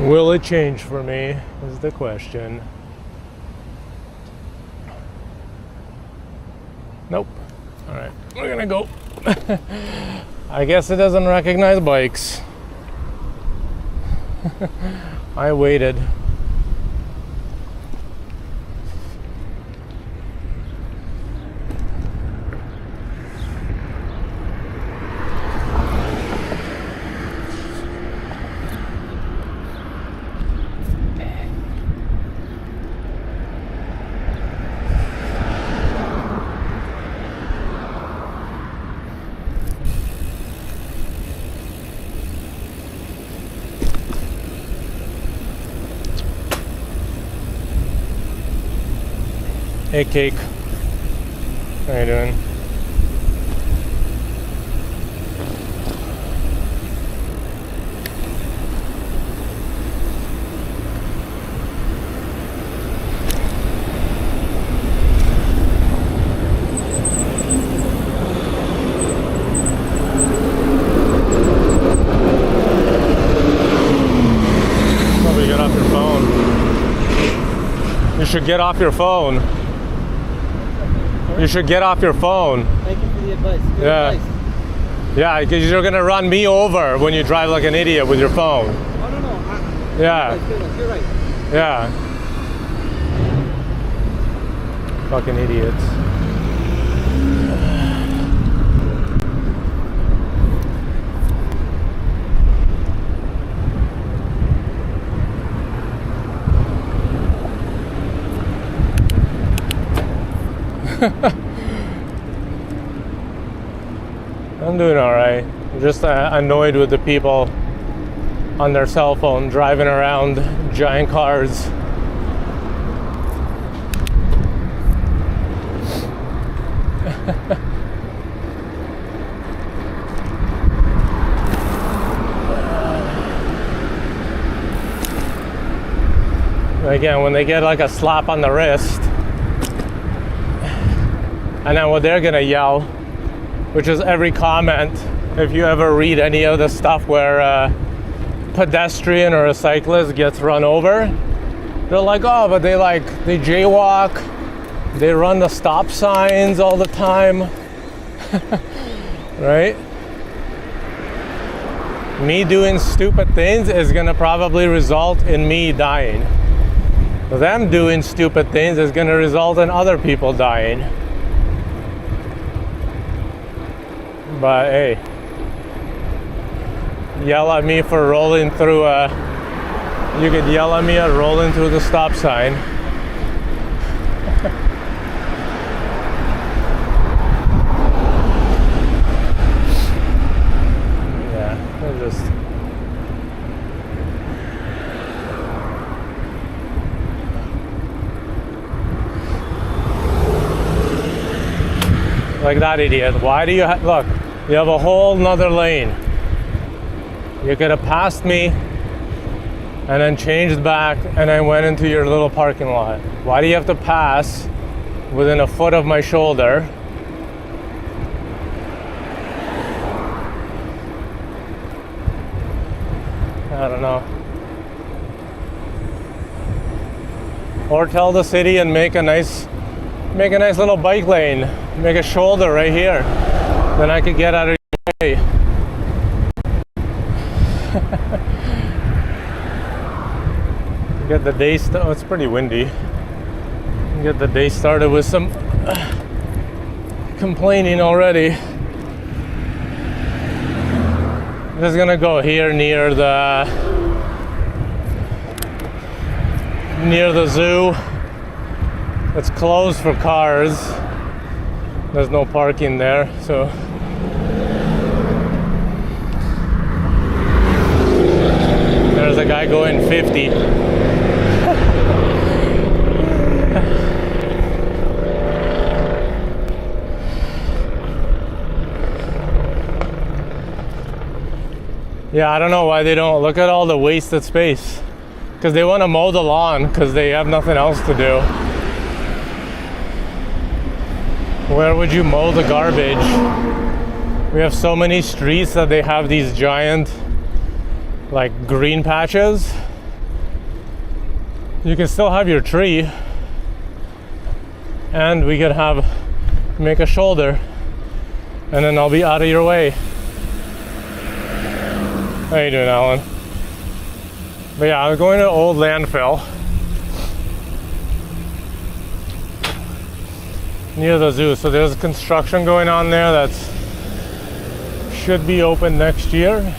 Will it change for me is the question. Nope. All right, we're gonna go. I guess it doesn't recognize bikes. I waited. Hey, Cake. How you doing? Probably get off your phone. You should get off your phone. You should get off your phone. Thank you for the advice. Good advice. Yeah, because you're gonna run me over when you drive like an idiot with your phone. Oh, no. Yeah. You're right. Yeah. Fucking idiots. I'm doing all right. I'm just annoyed with the people on their cell phone driving around giant cars. Again, when they get like a slap on the wrist, and then what they're gonna yell, which is every comment, if you ever read any of the stuff where a pedestrian or a cyclist gets run over, they're like, oh, but they jaywalk, they run the stop signs all the time. Right? Me doing stupid things is gonna probably result in me dying. Them doing stupid things is gonna result in other people dying. But hey, yell at me for rolling through you could yell at me at rolling through the stop sign. Yeah, I just like that idiot. Why do you look? You have a whole nother lane. You could have passed me and then changed back and then went into your little parking lot. Why do you have to pass within a foot of my shoulder? I don't know. Or tell the city and make a nice little bike lane. Make a shoulder right here. Then I could get out of your way. Get the day started. Oh, it's pretty windy. Get the day started with some complaining already. Just gonna go here near the zoo. It's closed for cars. There's no parking there, so there's a guy going 50. Yeah, I don't know why they don't look at all the wasted space. Because they want to mow the lawn because they have nothing else to do. Where would you mow the garbage? We have so many streets that they have these giant like green patches. you can still have your tree, and we could make a shoulder, and then I'll be out of your way. How you doing, Alan? But yeah, I'm going to old landfill near the zoo. So there's construction going on there that should be open next year.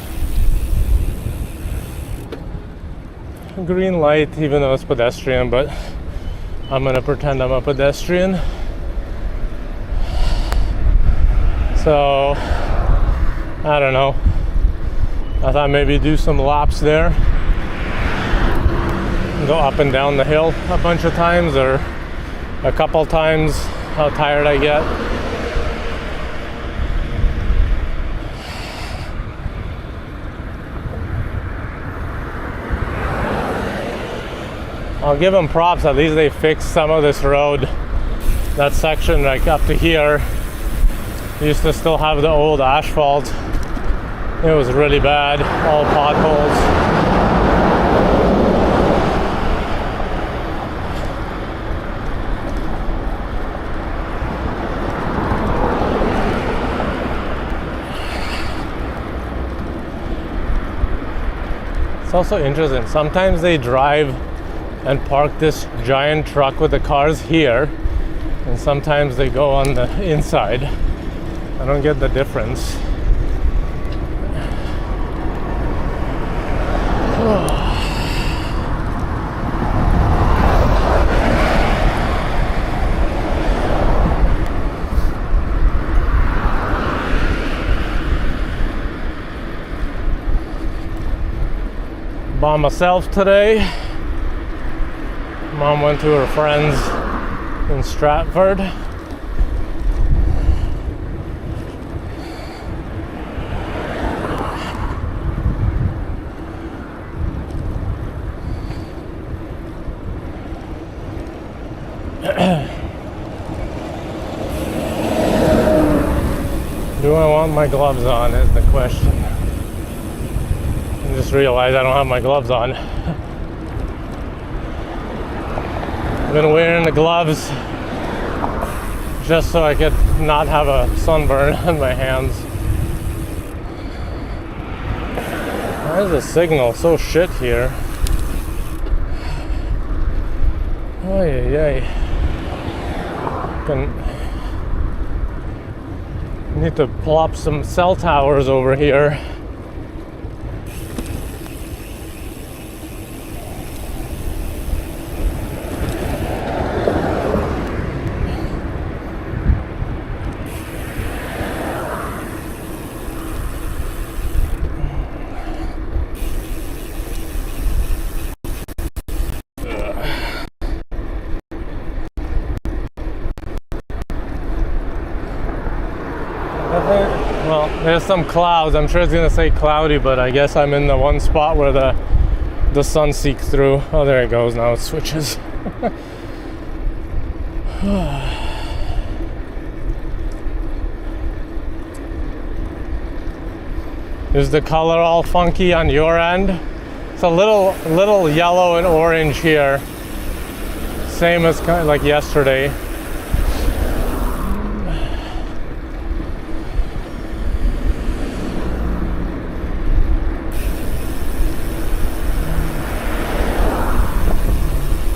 Green light, even though it's pedestrian, but I'm gonna pretend I'm a pedestrian. So I don't know. I thought maybe do some laps there, go up and down the hill a bunch of times, or a couple times, how tired I get. I'll give them props, at least they fixed some of this road. That section like up to here used to still have the old asphalt. It was really bad, all potholes. It's also interesting, sometimes they drive and park this giant truck with the cars here, and sometimes they go on the inside. I don't get the difference. By myself today. Mom went to her friends in Stratford. Do I want my gloves on is the question. I just realized I don't have my gloves on. I've been wearing the gloves just so I could not have a sunburn on my hands. Why is the signal so shit here? Ay. Need to plop some cell towers over here. Well, there's some clouds. I'm sure it's gonna say cloudy, but I guess I'm in the one spot where the sun seeks through. Oh, there it goes. Now it switches. Is the color all funky on your end? It's a little yellow and orange here. Same as kind of like yesterday.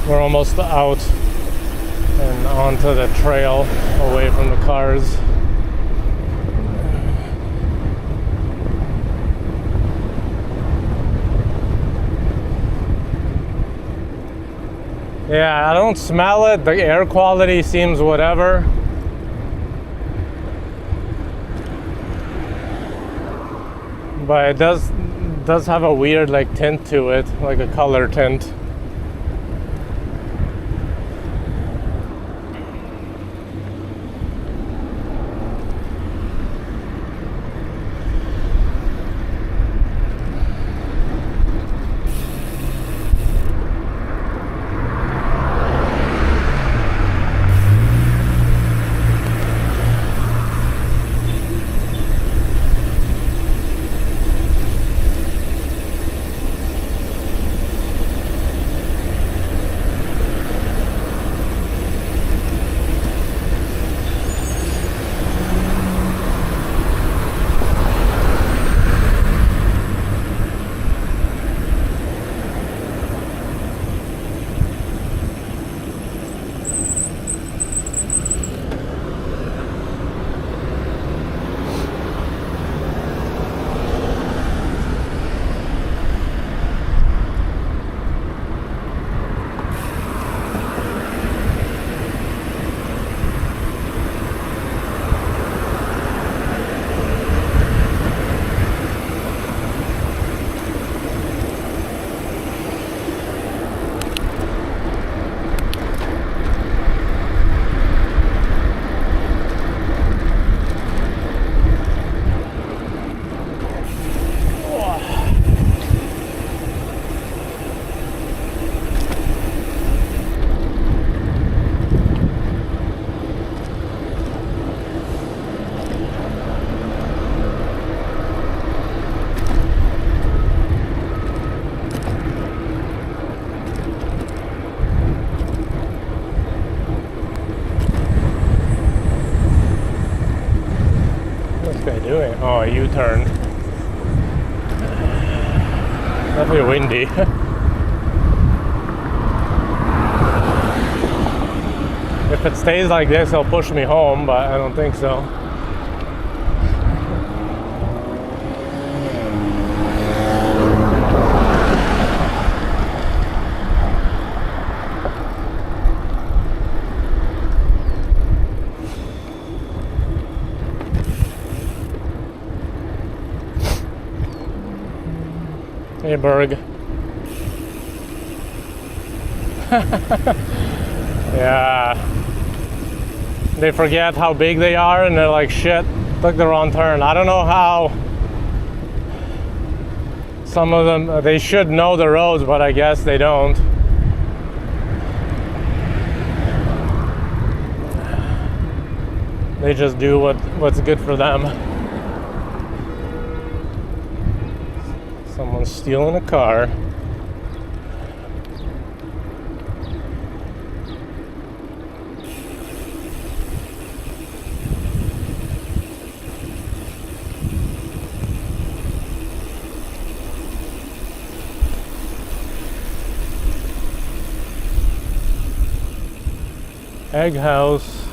We're almost out and onto the trail away from the cars. Yeah, I don't smell it. The air quality seems whatever. But it does have a weird like tint to it, like a color tint. Definitely windy. If it stays like this, it'll push me home, but I don't think so. Hey, Berg. Yeah. They forget how big they are and they're like, shit, took the wrong turn. I don't know how some of them, they should know the roads, but I guess they don't. They just do what's good for them. Someone's stealing a car. Egg house.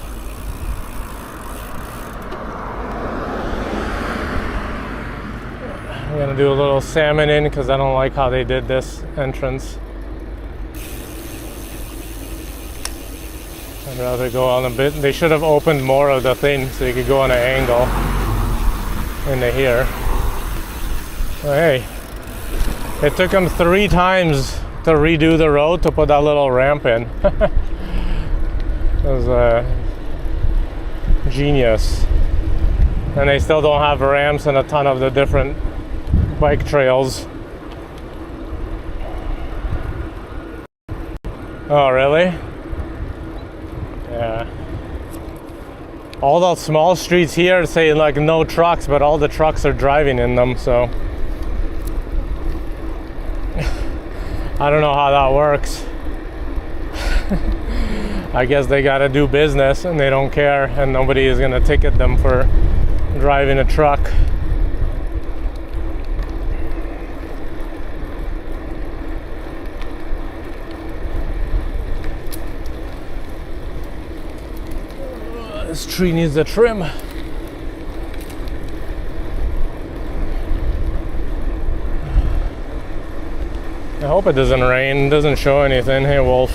I'm gonna do a little salmon in because I don't like how they did this entrance. I'd rather go on a bit. They should have opened more of the thing so you could go on an angle into here. Oh, hey, it took them 3 times to redo the road to put that little ramp in. It was genius. And they still don't have ramps in a ton of the different bike trails. Oh, really? Yeah. All those small streets here say like no trucks, but all the trucks are driving in them, so I don't know how that works. I guess they gotta do business and they don't care, and nobody is gonna ticket them for driving a truck. This tree needs a trim. I hope it doesn't rain. It doesn't show anything. Hey, wolf.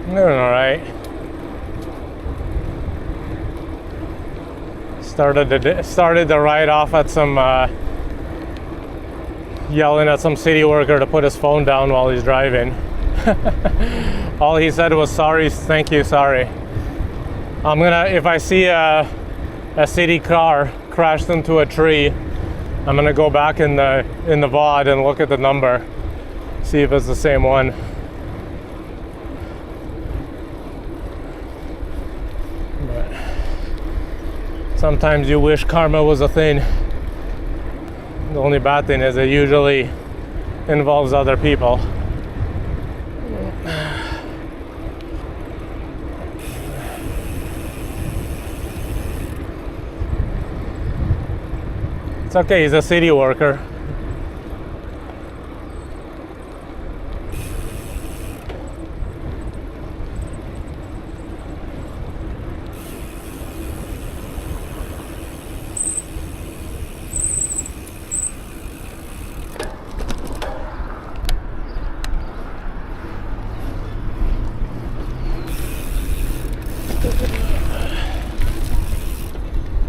Doing all right. Started the ride off at some yelling at some city worker to put his phone down while he's driving. All he said was sorry, thank you, sorry. I'm gonna, if I see a city car crashed into a tree, I'm gonna go back in the VOD and look at the number, see if it's the same one. Sometimes you wish karma was a thing. The only bad thing is it usually involves other people. It's okay, he's a city worker.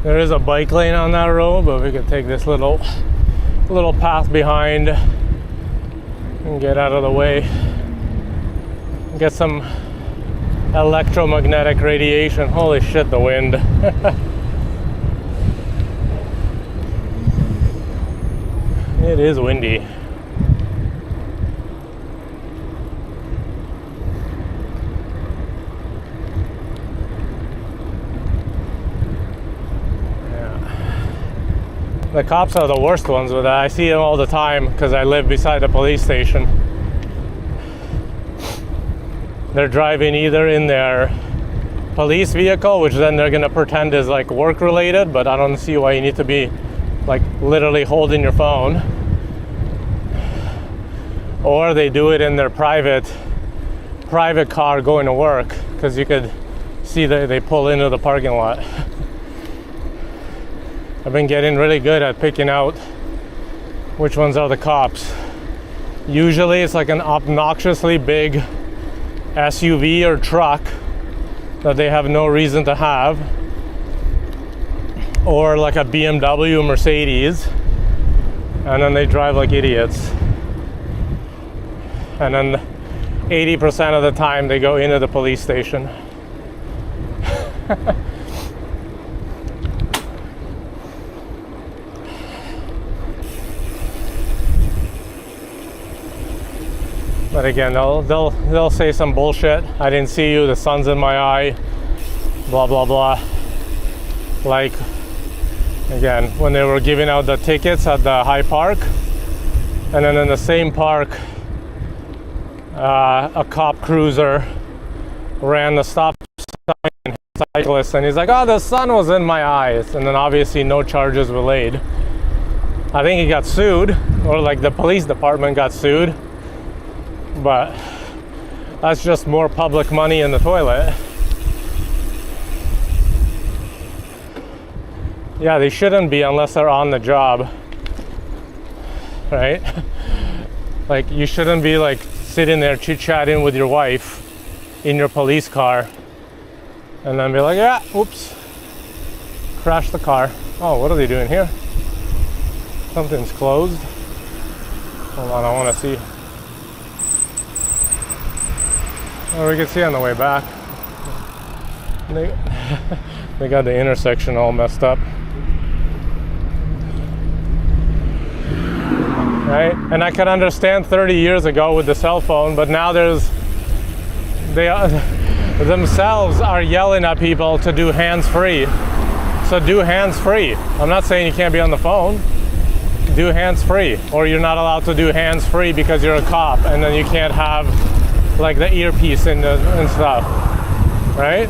There is a bike lane on that road, but we could take this little path behind and get out of the way. Get some electromagnetic radiation. Holy shit, the wind. It is windy. The cops are the worst ones with that. I see them all the time because I live beside a police station. They're driving either in their police vehicle, which then they're gonna pretend is like work related, but I don't see why you need to be like literally holding your phone. Or they do it in their private car going to work, because you could see that they pull into the parking lot. I've been getting really good at picking out which ones are the cops. Usually it's like an obnoxiously big SUV or truck that they have no reason to have, or like a BMW, Mercedes, and then they drive like idiots. And then 80% of the time they go into the police station. But again, they'll say some bullshit. I didn't see you, the sun's in my eye, blah blah blah. Like, again, when they were giving out the tickets at the High Park, and then in the same park, a cop cruiser ran the stop sign and hit a cyclist, and he's like, "Oh, the sun was in my eyes," and then obviously no charges were laid. I think he got sued, or like the police department got sued. But that's just more public money in the toilet. Yeah, they shouldn't be unless they're on the job, right? Like, you shouldn't be like sitting there chit-chatting with your wife in your police car and then be like, yeah, oops, crashed the car. Oh, what are they doing here? Something's closed. Hold on, I want to see. Oh, we can see on the way back. They got the intersection all messed up. Right? And I can understand 30 years ago with the cell phone, but now they themselves are yelling at people to do hands-free. So do hands-free. I'm not saying you can't be on the phone. Do hands-free. Or you're not allowed to do hands-free because you're a cop, and then you can't have like the earpiece and stuff, right?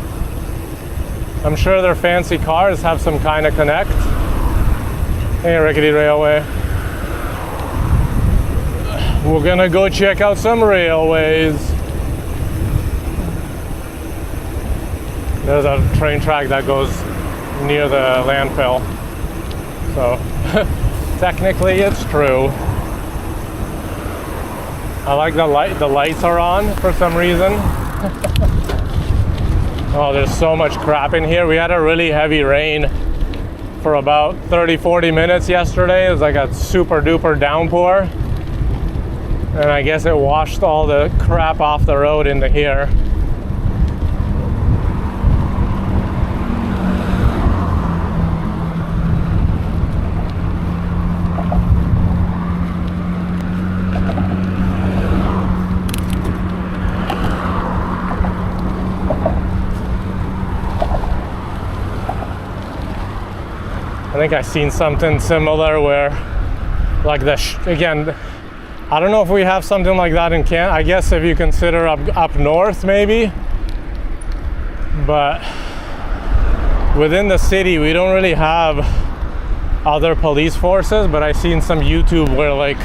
I'm sure their fancy cars have some kind of connect. Hey, Rickety Railway. We're gonna go check out some railways. There's a train track that goes near the landfill. So technically it's true. I like the lights are on for some reason. Oh, there's so much crap in here. We had a really heavy rain for about 30-40 minutes yesterday. It was like a super duper downpour. And I guess it washed all the crap off the road into here. I think I've seen something similar where, like again, I don't know if we have something like that in Canada. I guess if you consider up north, maybe. But within the city, we don't really have other police forces. But I've seen some YouTube where like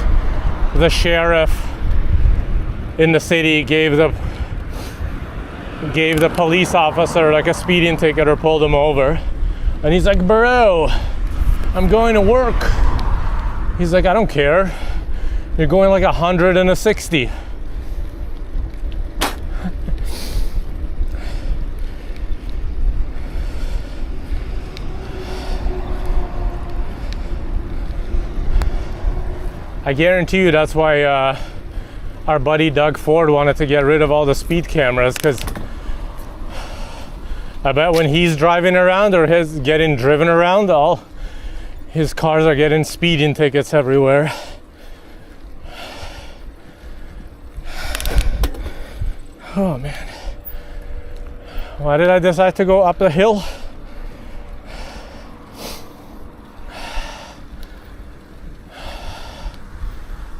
the sheriff in the city gave the police officer like a speeding ticket or pulled him over, and he's like, "Bro, I'm going to work." He's like, "I don't care. You're going like 160. I guarantee you that's why our buddy Doug Ford wanted to get rid of all the speed cameras, because I bet when he's driving around or he's getting driven around, all his cars are getting speeding tickets everywhere. Oh man, why did I decide to go up the hill?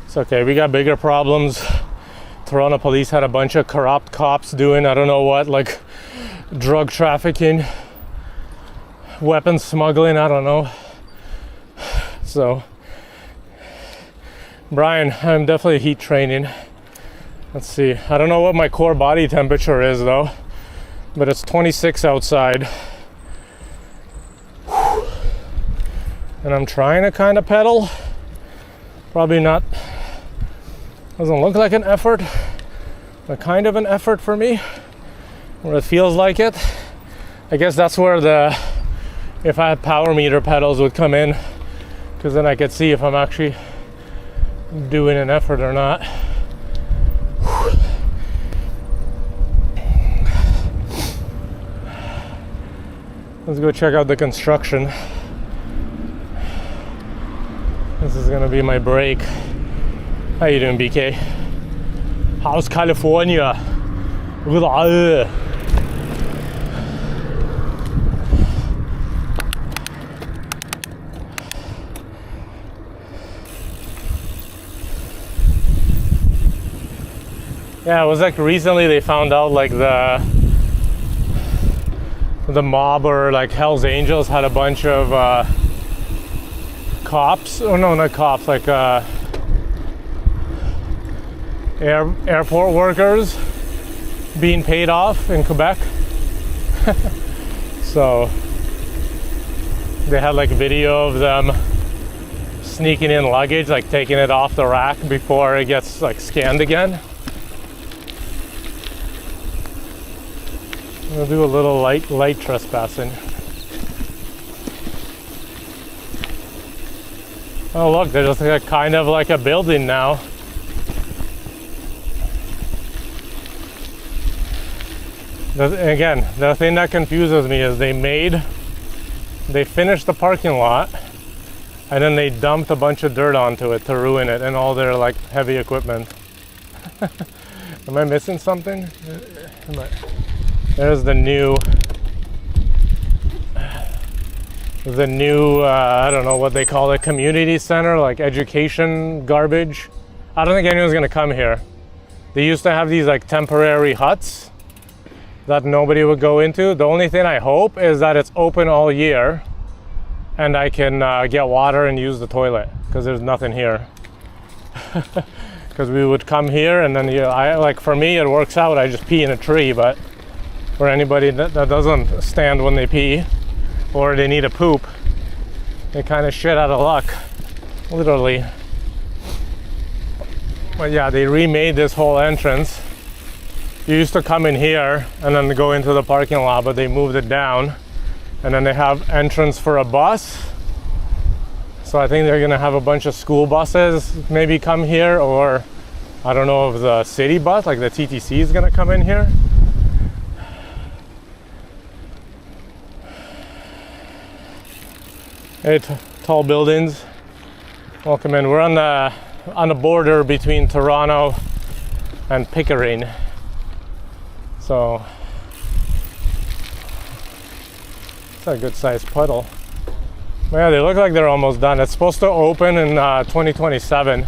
It's okay, we got bigger problems. Toronto police had a bunch of corrupt cops doing I don't know what, like drug trafficking, weapons smuggling, I don't know. So, Brian, I'm definitely heat training. Let's see, I don't know what my core body temperature is though, but it's 26 outside. And I'm trying to kind of pedal. Probably not, doesn't look like an effort, but kind of an effort for me, where it feels like it. I guess that's where the, if I had power meter pedals would come in, because then I could see if I'm actually doing an effort or not. Let's go check out the construction. This is gonna be my break. How you doing, BK? How's California? Yeah, it was like recently they found out like the mob or like Hell's Angels had a bunch of cops, or no, not cops, like airport workers being paid off in Quebec. So they had like video of them sneaking in luggage, like taking it off the rack before it gets like scanned again. We'll do a little light trespassing. Oh look, there's just kind of like a building now. Again, the thing that confuses me is they finished the parking lot and then they dumped a bunch of dirt onto it to ruin it and all their like heavy equipment. Am I missing something? There's the new I don't know what they call it, community center, like education garbage. I don't think anyone's gonna come here. They used to have these like temporary huts that nobody would go into. The only thing I hope is that it's open all year and I can get water and use the toilet, because there's nothing here. Because we would come here and then for me it works out, I just pee in a tree, but for anybody that doesn't stand when they pee or they need a poop, they kind of shit out of luck, literally. But yeah, they remade this whole entrance. You used to come in here and then go into the parking lot, but they moved it down, and then they have entrance for a bus. So I think they're gonna have a bunch of school buses maybe come here, or I don't know if the city bus, like the TTC, is gonna come in here. Hey, tall buildings. Welcome in. We're on the border between Toronto and Pickering. So it's a good sized puddle. But yeah, they look like they're almost done. It's supposed to open in 2027.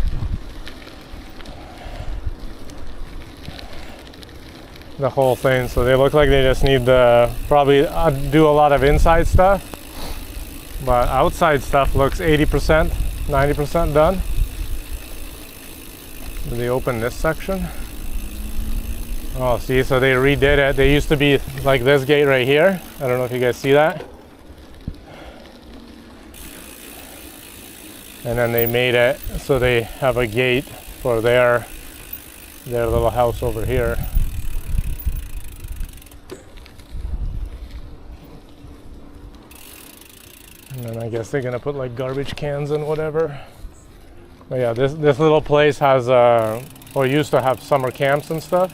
The whole thing. So they look like they just need to probably do a lot of inside stuff. But outside stuff looks 80%, 90% done. Did they open this section? Oh, see, so they redid it. They used to be like this gate right here. I don't know if you guys see that. And then they made it so they have a gate for their little house over here. And then I guess they're gonna put like garbage cans and whatever. But yeah, this little place has or used to have summer camps and stuff.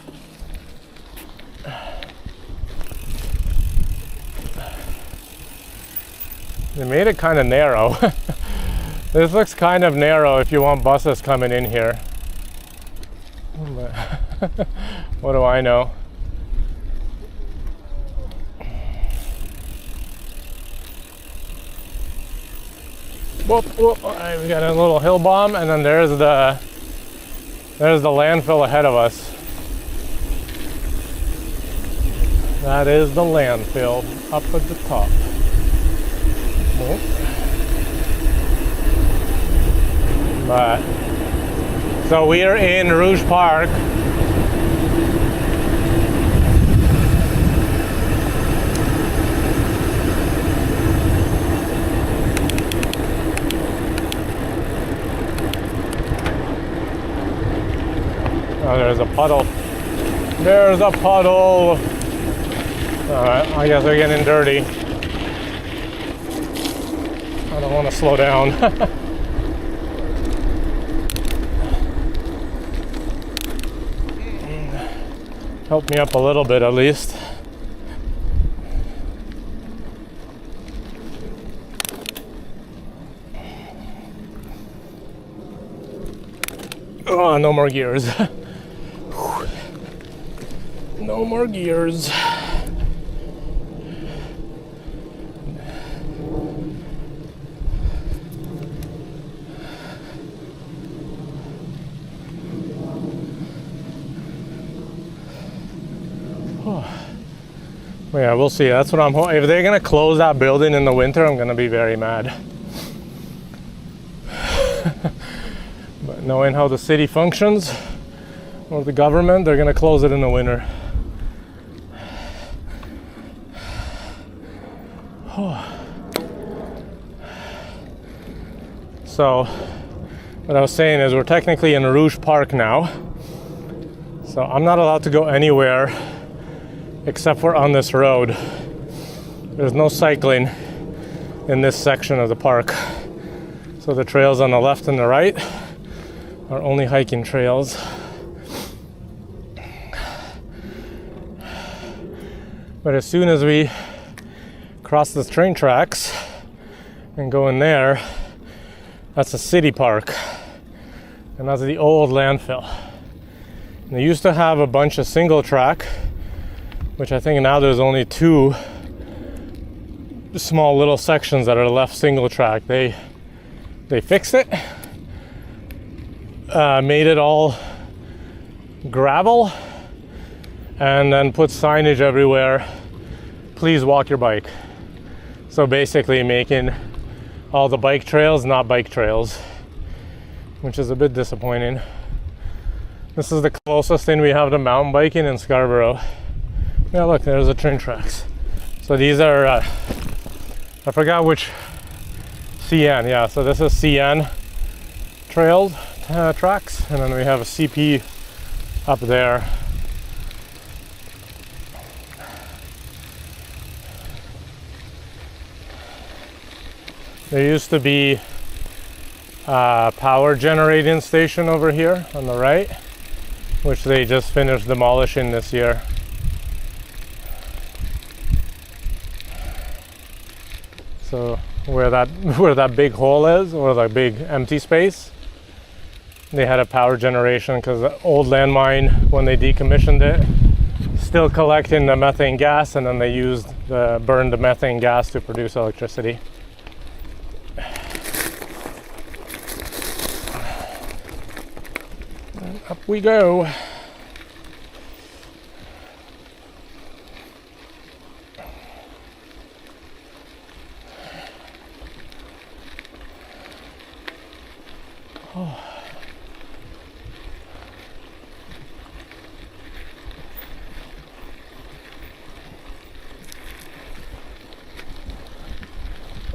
They made it kind of narrow. This looks kind of narrow if you want buses coming in here. But what do I know? Whoop, whoop. All right, we got a little hill bomb, and then there's the landfill ahead of us. That is the landfill up at the top. But so we are in Rouge Park. Oh, there's a puddle. There's a puddle. Alright, I guess they're getting dirty. I don't want to slow down. Help me up a little bit at least. Oh, no more gears. No more gears. Well, yeah, we'll see. That's what I'm hoping. If they're gonna close that building in the winter, I'm gonna be very mad. But knowing how the city functions, or the government, they're gonna close it in the winter. So, what I was saying is we're technically in Rouge Park now. So I'm not allowed to go anywhere except for on this road. There's no cycling in this section of the park. So the trails on the left and the right are only hiking trails. But as soon as we cross the train tracks and go in there, that's a city park. And that's the old landfill. And they used to have a bunch of single track, which I think now there's only 2 small little sections that are left single track. They fixed it, made it all gravel, and then put signage everywhere, please walk your bike. So basically making all the bike trails not bike trails, which is a bit disappointing. This is the closest thing we have to mountain biking in Scarborough. Yeah, look, there's the train tracks. So these are, I forgot which, CN, yeah, so this is CN trailed tracks, and then we have a CP up there. There used to be a power generating station over here on the right, which they just finished demolishing this year. So where that big hole is, or that big empty space, they had a power generation because the old landmine, when they decommissioned it, still collecting the methane gas, and then they burned the methane gas to produce electricity. And up we go.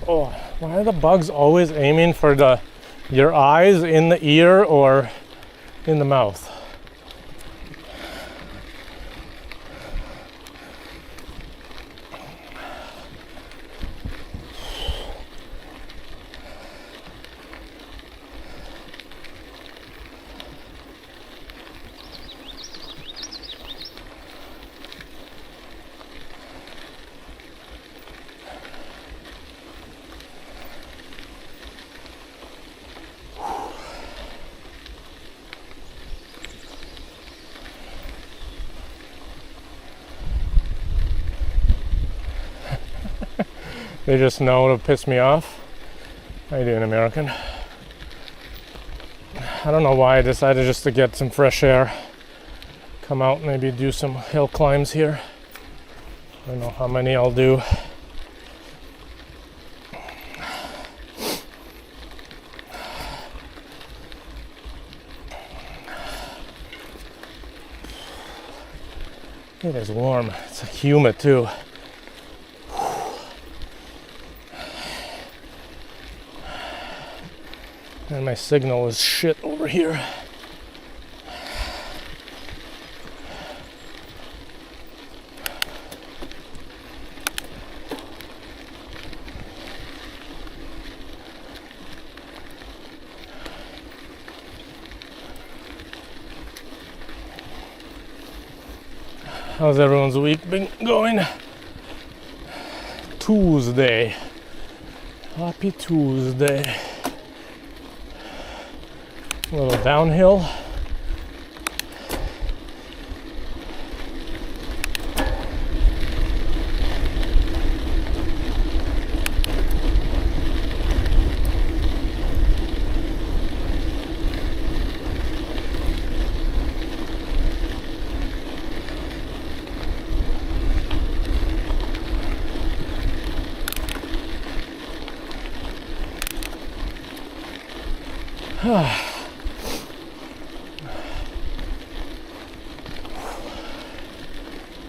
Oh, why are the bugs always aiming for your eyes, in the ear, or in the mouth? They just know to piss me off. How you doing, American? I don't know why I decided just to get some fresh air. Come out, maybe do some hill climbs here. I don't know how many I'll do. It is warm. It's humid too. And my signal is shit over here. How's everyone's week been going? Tuesday. Happy Tuesday. A little downhill.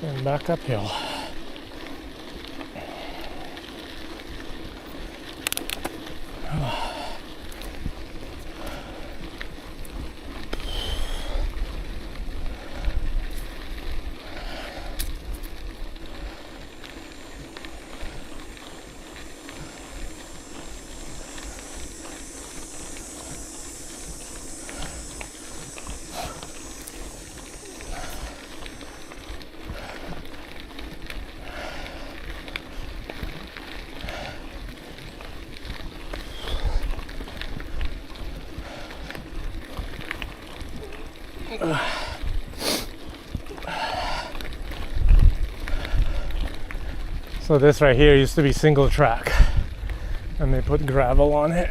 And back uphill. So this right here used to be single track, and they put gravel on it.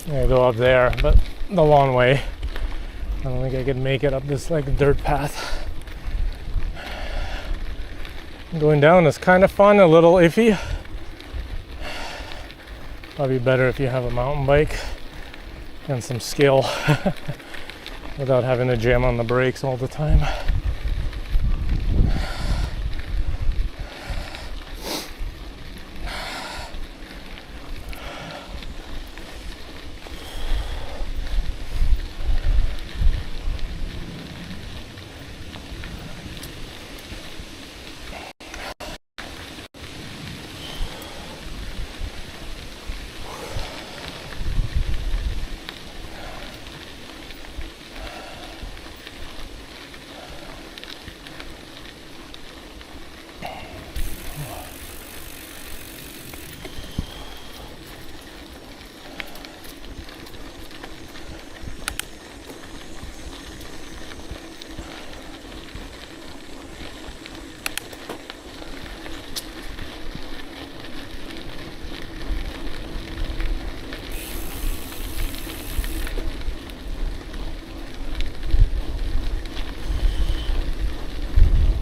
I go up there, but the long way. I don't think I could make it up this like dirt path. Going down is kind of fun, a little iffy. Probably better if you have a mountain bike and some skill without having to jam on the brakes all the time.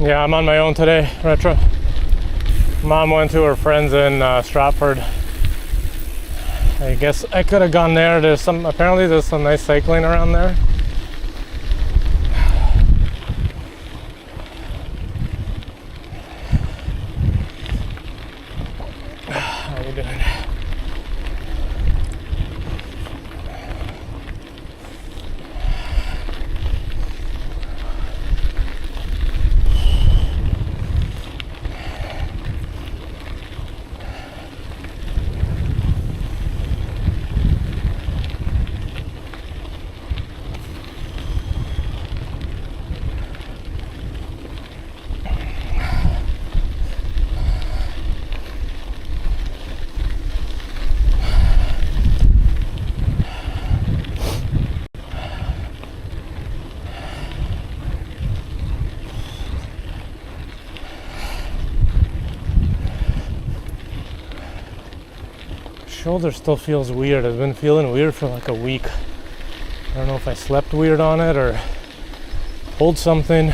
Yeah, I'm on my own today, Retro. Mom went to her friends in Stratford. I guess I could have gone there. Apparently there's some nice cycling around there. How you doing? shoulder still feels weird. I've been feeling weird for like a week. I don't know if I slept weird on it or pulled something.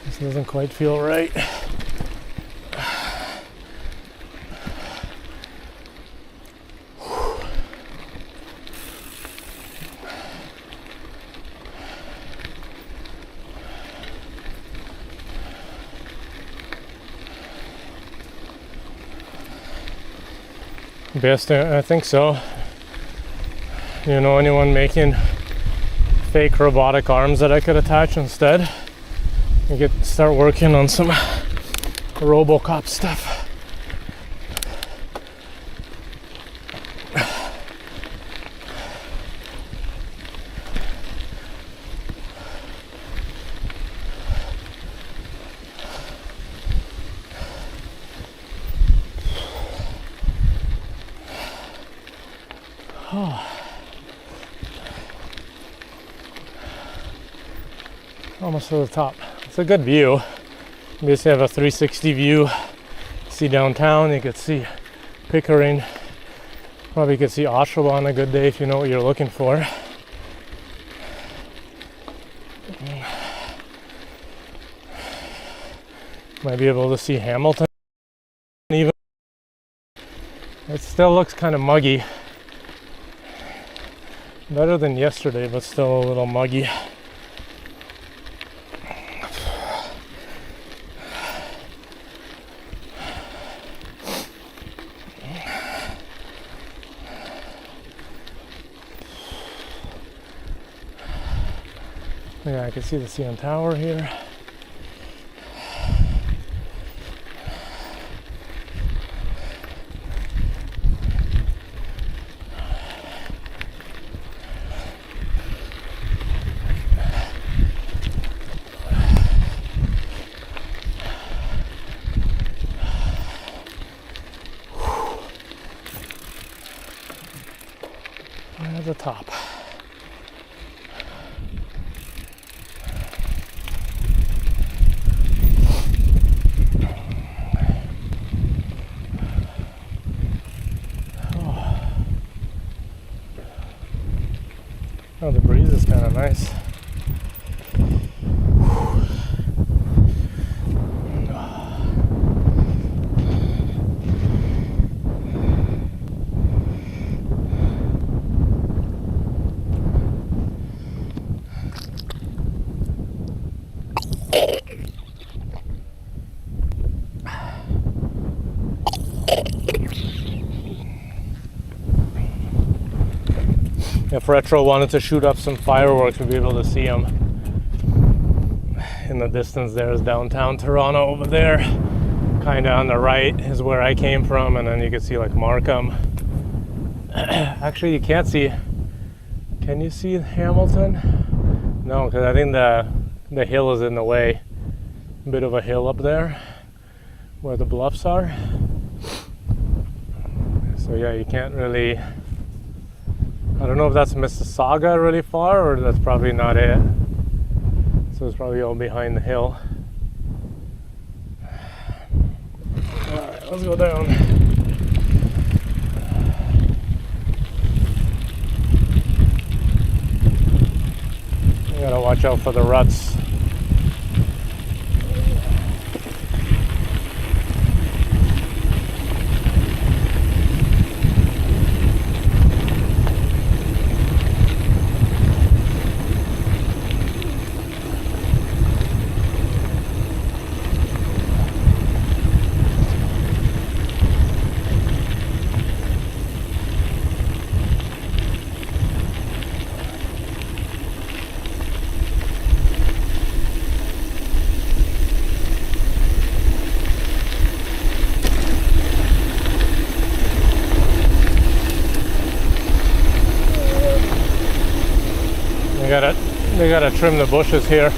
This doesn't quite feel right. Best, I think so. You know, anyone making fake robotic arms that I could attach instead? I could start working on some RoboCop stuff. Almost to the top. It's a good view. You basically have a 360 view. See downtown, you could see Pickering. Probably could see Oshawa on a good day if you know what you're looking for. Might be able to see Hamilton even. It still looks kind of muggy. Better than yesterday, but still a little muggy. Yeah, I can see the CN Tower here. Right at the top. Oh, the breeze is kind of nice. If Retro wanted to shoot up some fireworks, we'd be able to see them. In the distance there is downtown Toronto over there. Kind of on the right is where I came from, and then you can see like Markham. Actually, you can't see. Can you see Hamilton? No, because I think the hill is in the way. A bit of a hill up there where the bluffs are. So yeah, you can't really. I don't know if that's Mississauga really far, or that's probably not it. So it's probably all behind the hill. Alright, let's go down. You gotta watch out for the ruts. They gotta trim the bushes here.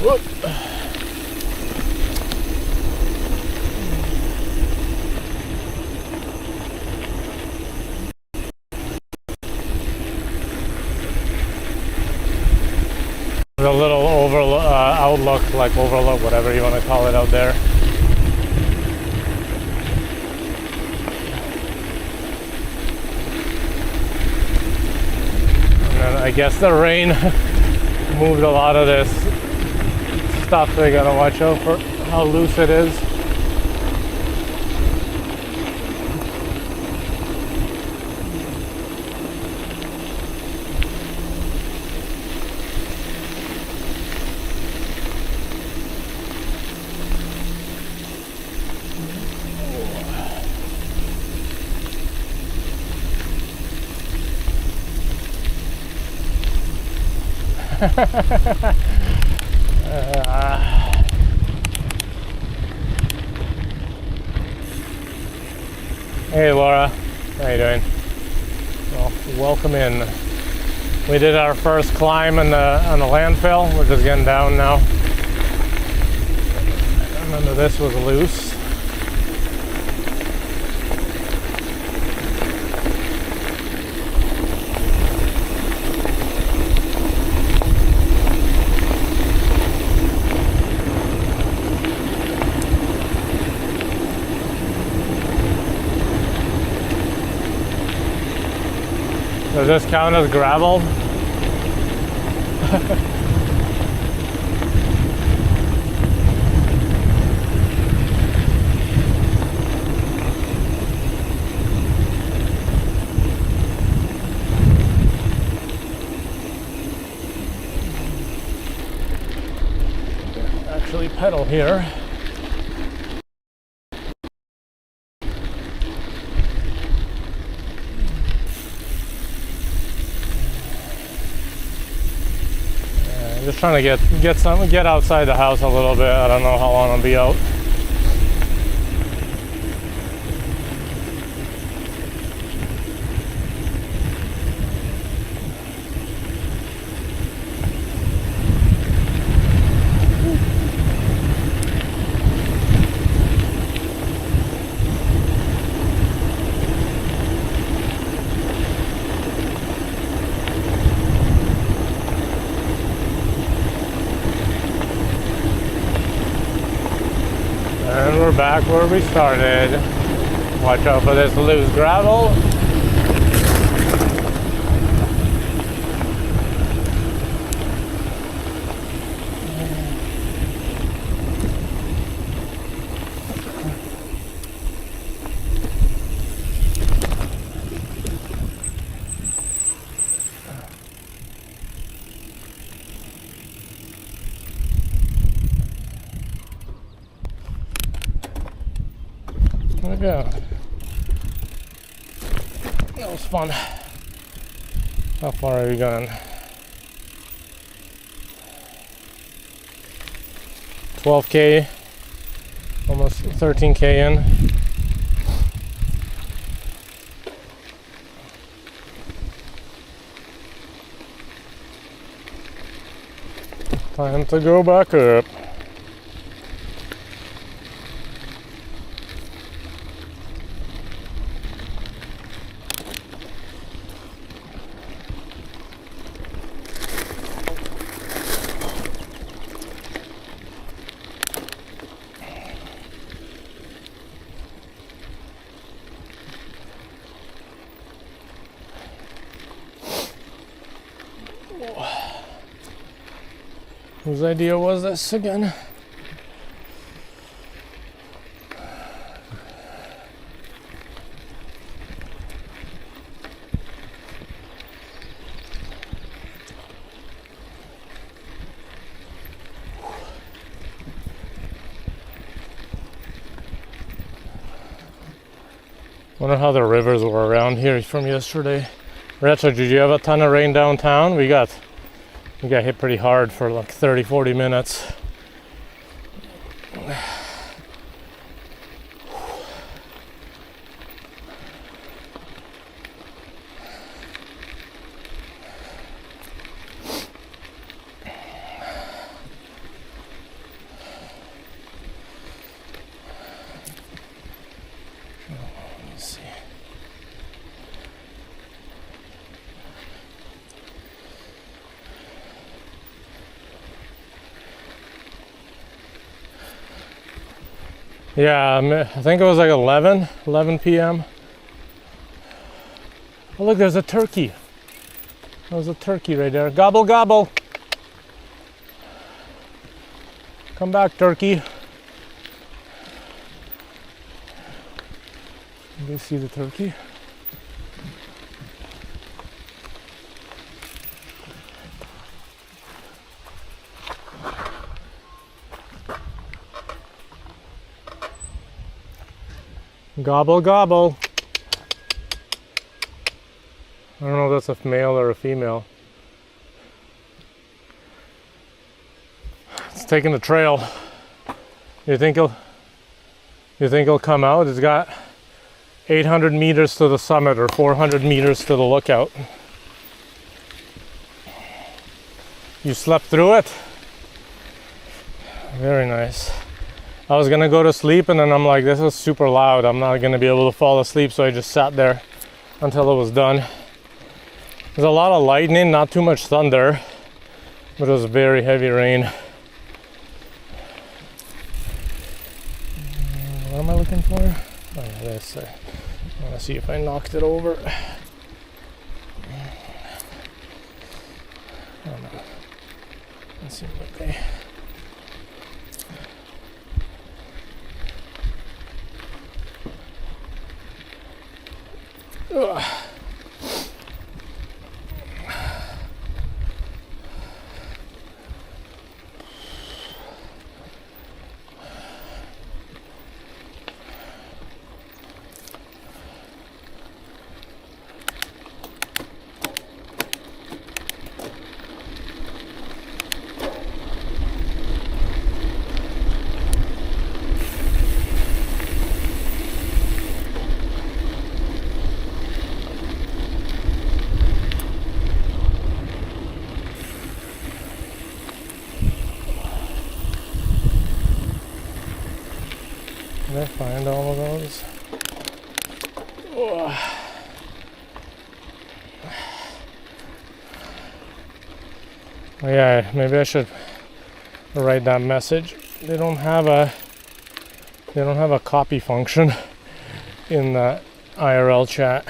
Whoop. A little outlook, like overlook, whatever you want to call it out there. And then I guess the rain moved a lot of this stuff. They gotta watch out for how loose it is. Hey Laura, how you doing? Well, welcome in. We did our first climb on the landfill. We're just getting down now. I remember this was loose. Does this count as gravel? Actually pedal here. Just trying to get outside the house a little bit. I don't know how long I'll be out. And we're back where we started. Watch out for this loose gravel. There we go. That was fun. How far are we going? 12K, almost 13K in. Time to go back up. Whose idea was this again? Wonder how the rivers were around here from yesterday. Retro, did you have a ton of rain downtown? We got hit pretty hard for like 30-40 minutes. Yeah, I think it was like 11 p.m. Oh, look, there's a turkey. There's a turkey right there. Gobble, gobble. Come back, turkey. Do you see the turkey? Gobble, gobble. I don't know if that's a male or a female. It's taking the trail. You think he'll come out? It's got 800 meters to the summit or 400 meters to the lookout. You slept through it? Very nice. I was gonna go to sleep and then I'm like, this is super loud. I'm not gonna be able to fall asleep, so I just sat there until it was done. There's a lot of lightning, not too much thunder, but it was very heavy rain. What am I looking for? Oh yeah, this. I wanna see if I knocked it over. Oh no. Let's see, okay. Ugh. Did I find all of those? Oh. Oh yeah, maybe I should write that message. They don't have a copy function in the IRL chat.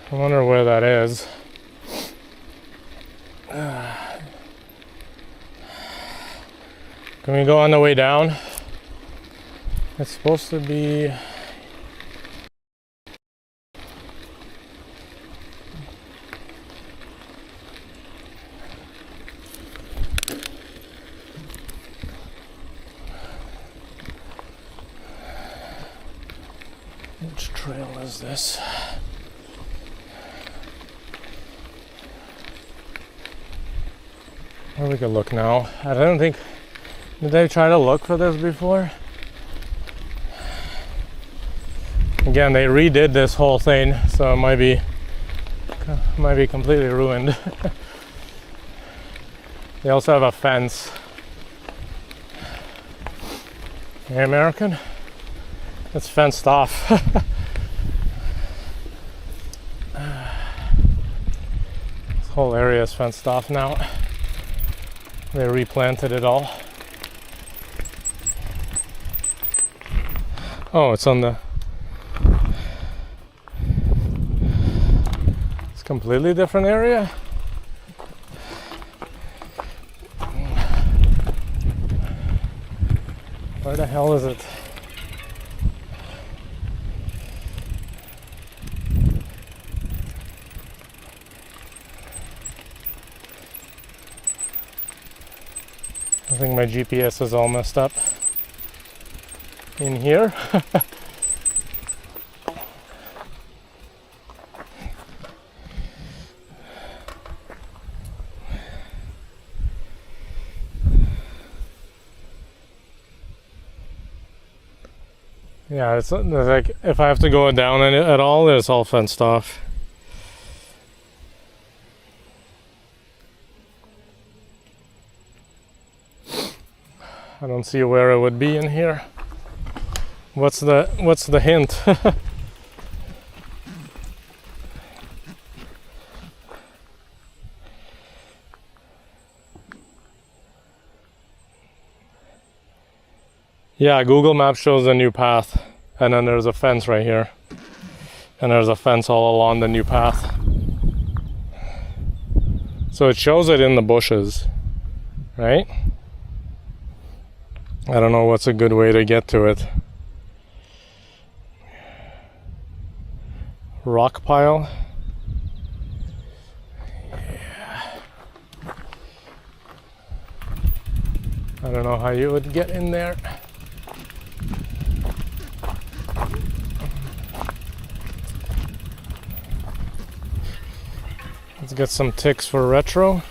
I wonder where that is. Can we go on the way down? It's supposed to be... Which trail is this? Or we could look now. I don't think... Did they try to look for this before? Again, they redid this whole thing, so it might be completely ruined. They also have a fence. Hey, American? It's fenced off. This whole area is fenced off now. They replanted it all. Oh, it's on the... It's a completely different area. Where the hell is it? I think my GPS is all messed up in here. Yeah, it's like if I have to go down at all, it's all fenced off. I don't see where it would be in here. What's the hint? Yeah, Google Maps shows a new path, and then there's a fence right here, and there's a fence all along the new path. So it shows it in the bushes, right? I don't know what's a good way to get to it. Rock pile. Yeah. I don't know how you would get in there. Let's get some ticks for retro.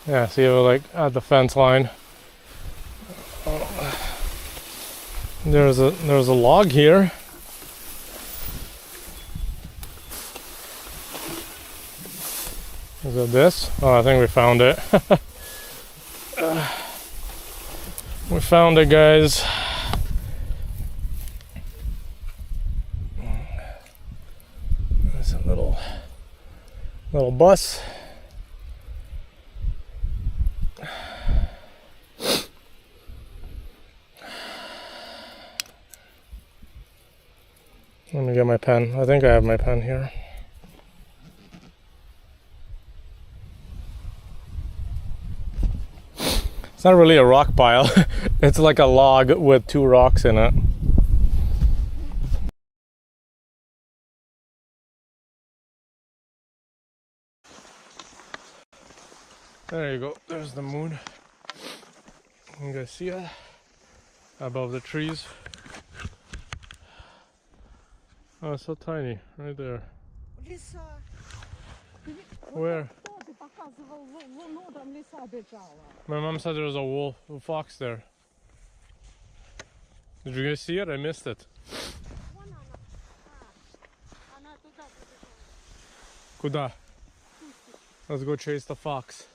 Yeah, see, we're like at the fence line. There's a log here. Is it this? Oh, I think we found it. We found it, guys. There's a little bus. Let me get my pen. I think I have my pen here. It's not really a rock pile. It's like a log with two rocks in it. There you go. There's the moon. You guys see it? Above the trees. Oh, it's so tiny. Right there. Лиса. Where? Ты показывал луну, там лиса бежала. My mom said there was a fox there. Did you guys see it? I missed it. Вон она. Она туда побежала. Куда? Let's go chase the fox.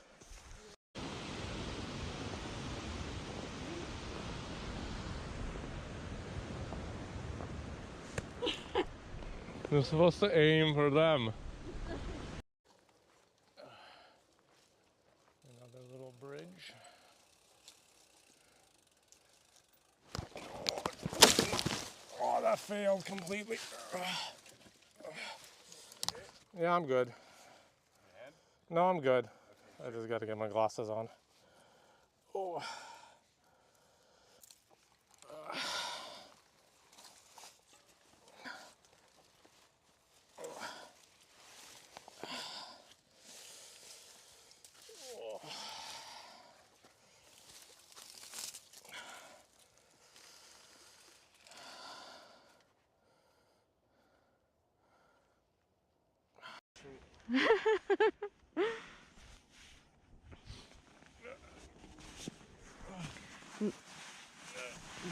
You're supposed to aim for them. Another little bridge. Oh, that failed completely. Yeah, I'm good. No, I'm good. I just got to get my glasses on. Oh.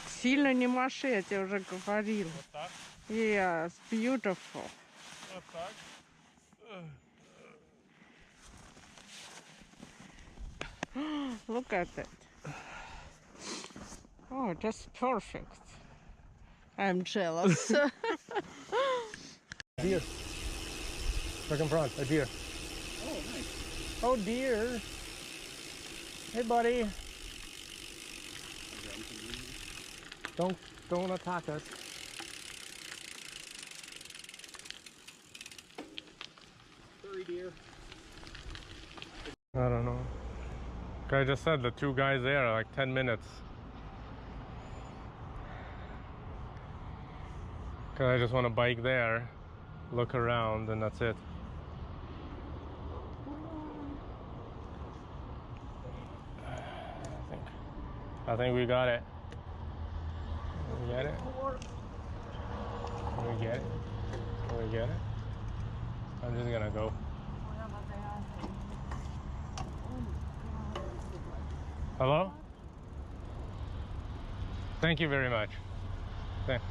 Сильно не маши, я тебе уже говорила. Вот так? Yes, beautiful. Вот так? Look at it. Oh, just perfect. I'm jealous. Deer. Look in front, a deer. Oh, nice. Oh, deer. Hey, buddy. Don't attack us. Sorry, dear. I don't know. I just said the two guys there are like 10 minutes. Cause I just want to bike there, look around, and that's it. I think we got it. We get it? We get it? We get it? I'm just gonna go. Hello? Thank you very much. Thank.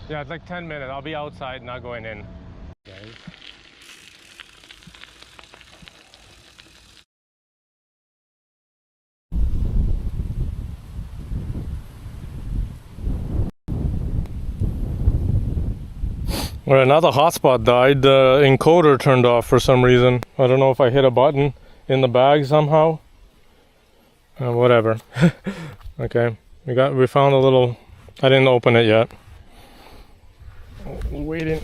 Yeah, it's like 10 minutes. I'll be outside, not going in. Guys. Where another hotspot died, the encoder turned off for some reason. I don't know if I hit a button in the bag somehow. Whatever. Okay, we found a little. I didn't open it yet. Waiting.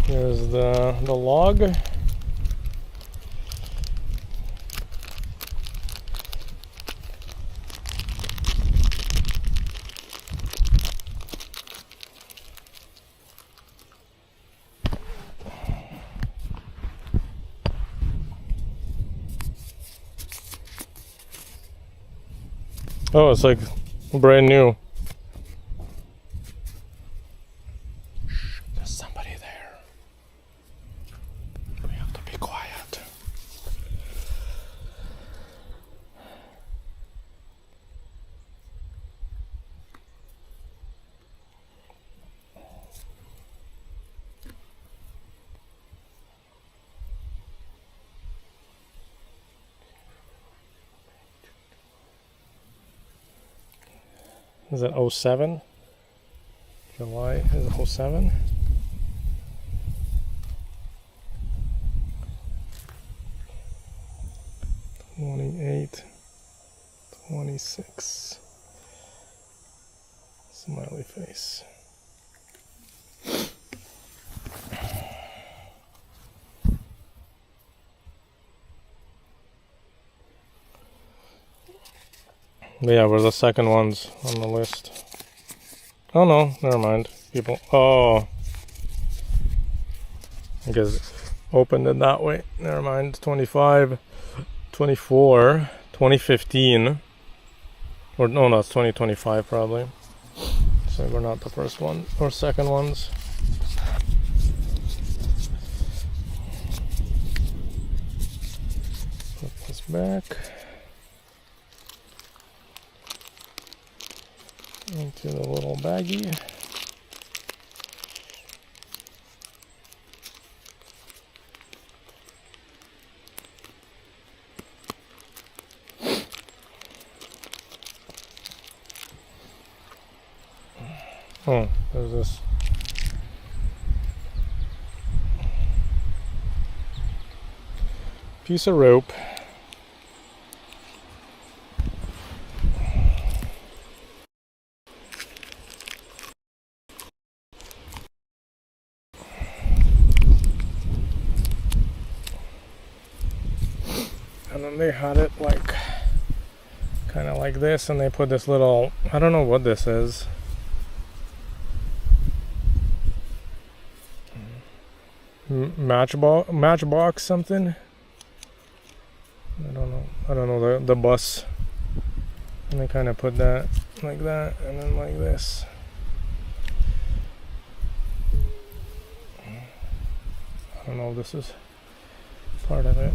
Here's the log. Oh, it's like brand new. Shh, there's somebody there. We have to be quiet. Is it 07? July is 07? '28, 26. Smiley face. But yeah, we're the second ones on the list. Oh no, never mind. People. Oh. I guess opened it that way. Never mind. 25, 24, 2015. Or no, that's 2025 probably. So we're not the first one or second ones. Put this back. Into the little baggie. Oh, there's this. Piece of rope. And then they had it like kind of like this, and they put this little, I don't know what this is. Matchbox something. I don't know the bus. And they kind of put that like that, and then like this. I don't know if this is part of it.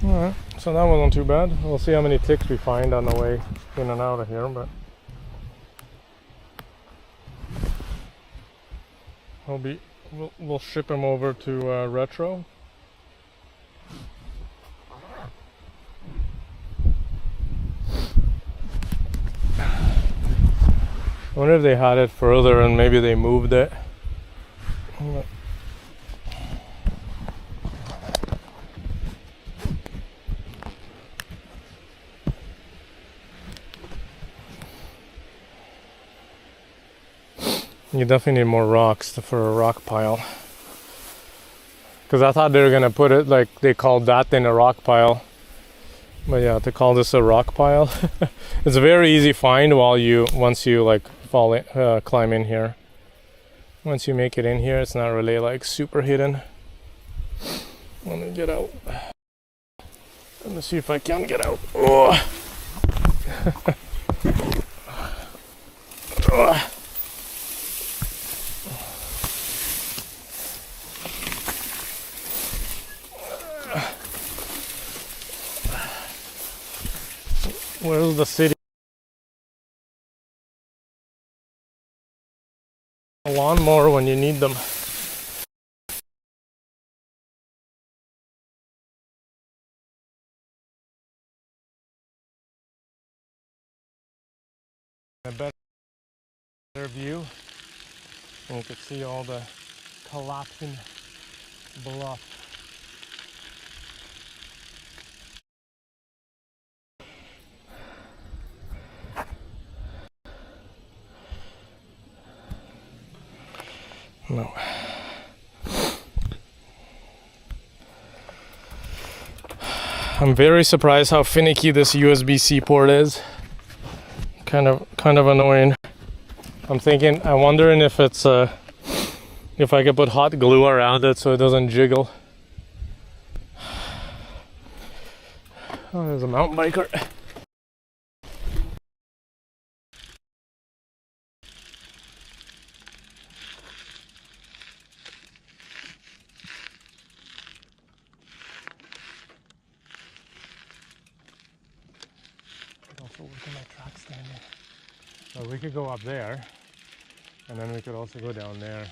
Alright, so that wasn't too bad. We'll see how many ticks we find on the way in and out of here, but we'll ship them over to Retro. I wonder if they had it further and maybe they moved it. You definitely need more rocks for a rock pile. Because I thought they were going to put it like they called that in a rock pile. But yeah, to call this a rock pile. It's a very easy find once you like climb in here. Once you make it in here, it's not really like super hidden. Let me get out. Let me see if I can get out. Oh. Where's the city? A lawnmower when you need them. A better view, and you can see all the collapsing bluff. No. I'm very surprised how finicky this USB-C port is. Kind of annoying. I'm wondering if it's if I could put hot glue around it so it doesn't jiggle. Oh, there's a mountain biker. Also work on my track standing. So we could go up there, and then we could also go down there.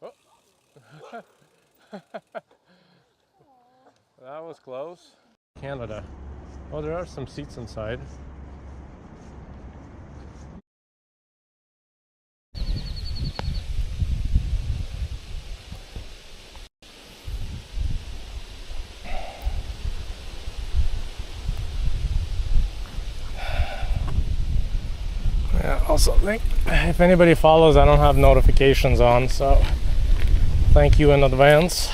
Oh. That was close. Canada. Oh, there are some seats inside. Yeah, also if anybody follows, I don't have notifications on, so thank you in advance.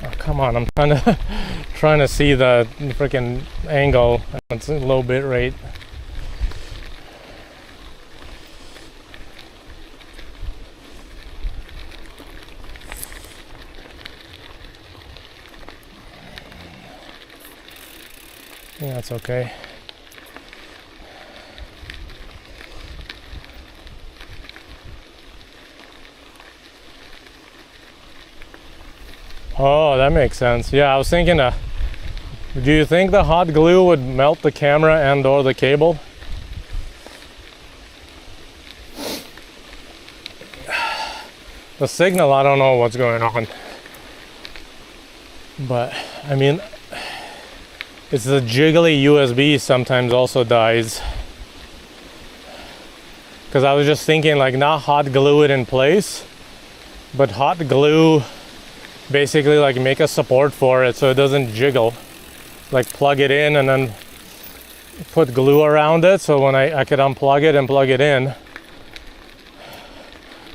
Oh, come on, I'm trying to see the freaking angle. It's a low bit rate. Yeah, that's okay. Oh, that makes sense. Yeah, I was thinking, do you think the hot glue would melt the camera and or the cable? The signal, I don't know what's going on. But, I mean, it's the jiggly USB sometimes also dies. Because I was just thinking, like, not hot glue it in place, but hot glue basically like make a support for it so it doesn't jiggle. Like plug it in and then put glue around it so when I could unplug it and plug it in.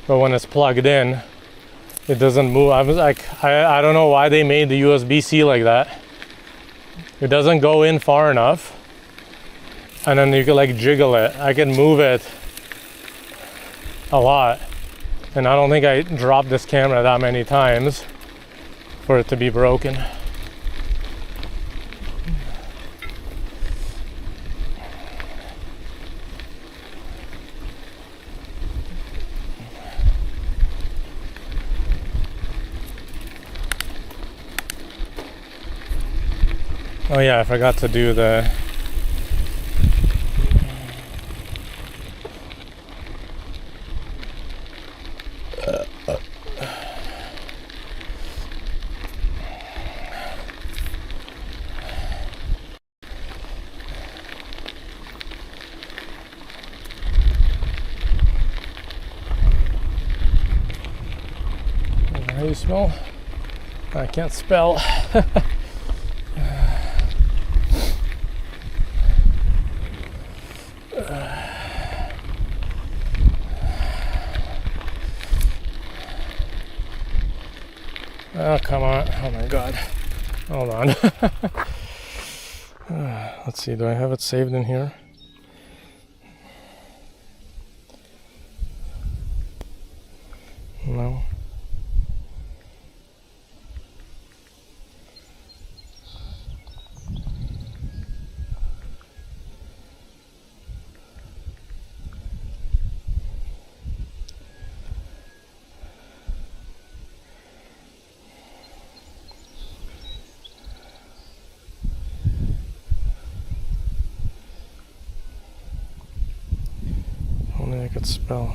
But when it's plugged in, it doesn't move. I was like, I don't know why they made the USB-C like that. It doesn't go in far enough. And then you can like jiggle it. I can move it a lot. And I don't think I dropped this camera that many times for it to be broken. Oh yeah, I forgot to do the how do you spell? I can't spell. Oh, come on. Oh my god. Hold on. Let's see, do I have it saved in here? No. Only I could spell.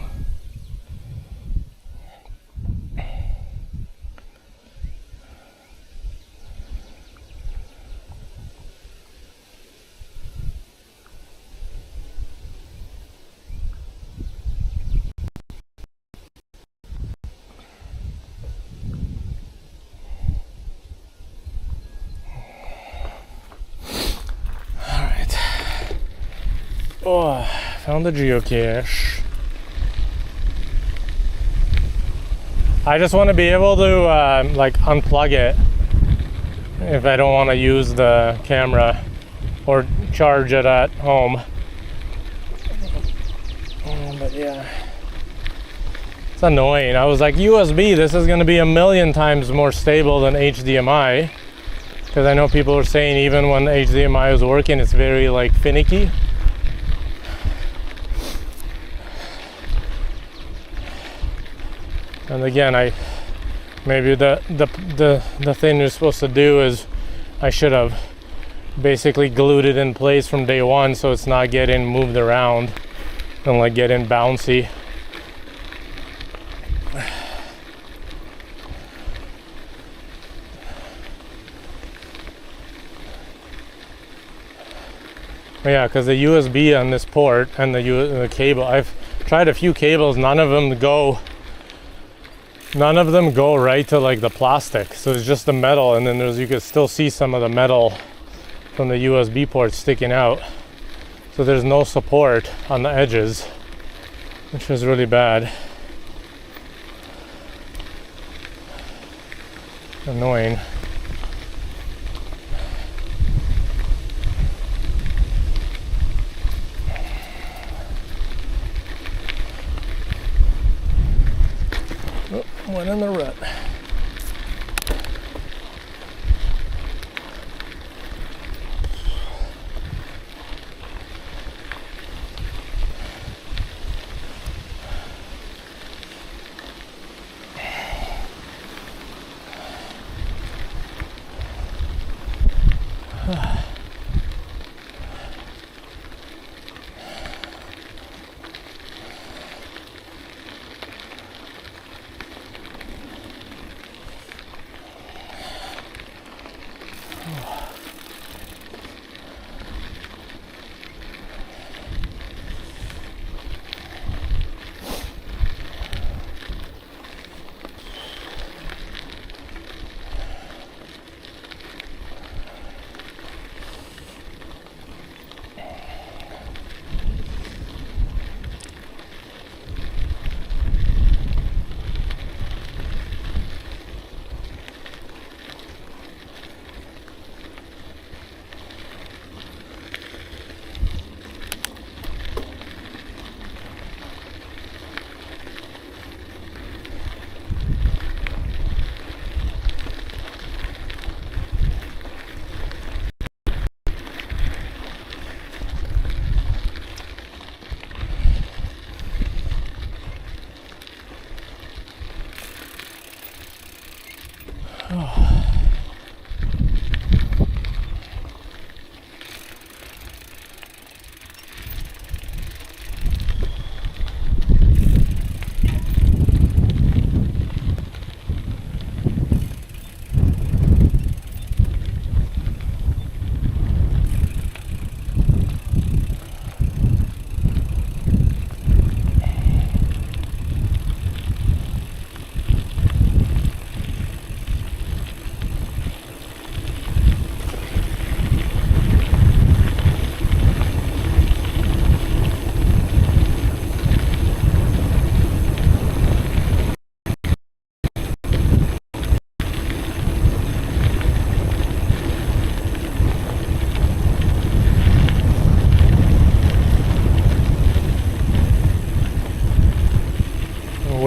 Alright. Oh, found the geocache. I just want to be able to like unplug it if I don't want to use the camera or charge it at home. But yeah, it's annoying. I was like, USB, this is going to be a million times more stable than HDMI, because I know people are saying even when HDMI is working, it's very like finicky. And again, maybe the thing you're supposed to do is I should have basically glued it in place from day one so it's not getting moved around and like getting bouncy. Yeah, because the USB on this port and the cable, I've tried a few cables, none of them go right to like the plastic, so it's just the metal, and then you can still see some of the metal from the USB port sticking out, so there's no support on the edges, which is really bad. Annoying. Oh, one in the rut.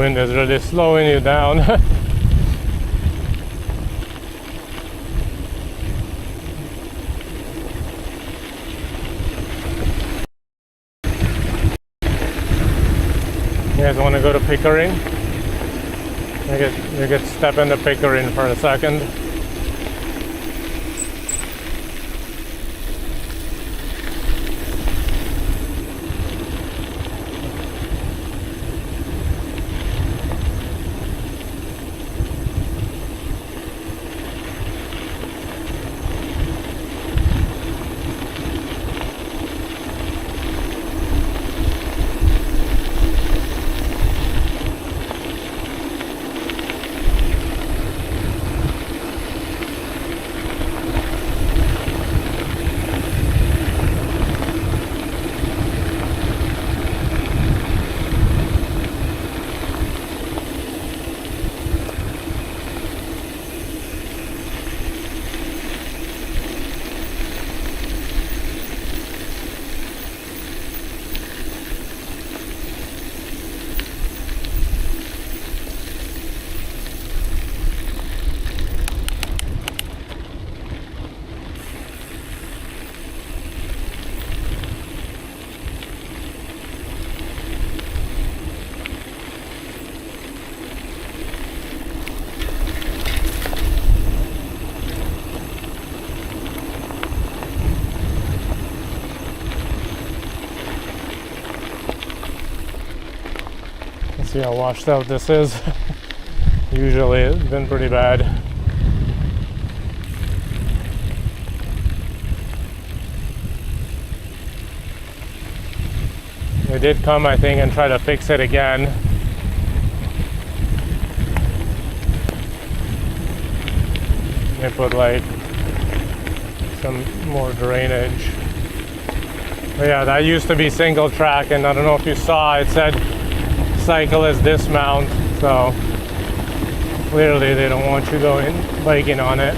wind is really slowing you down. You guys want to go to Pickering? You could step into Pickering for a second. See how washed out this is. Usually it's been pretty bad. They did come, I think, and try to fix it again. They put like some more drainage. But yeah, that used to be single track, and I don't know if you saw, it said cyclist dismount, so clearly they don't want you going biking on it.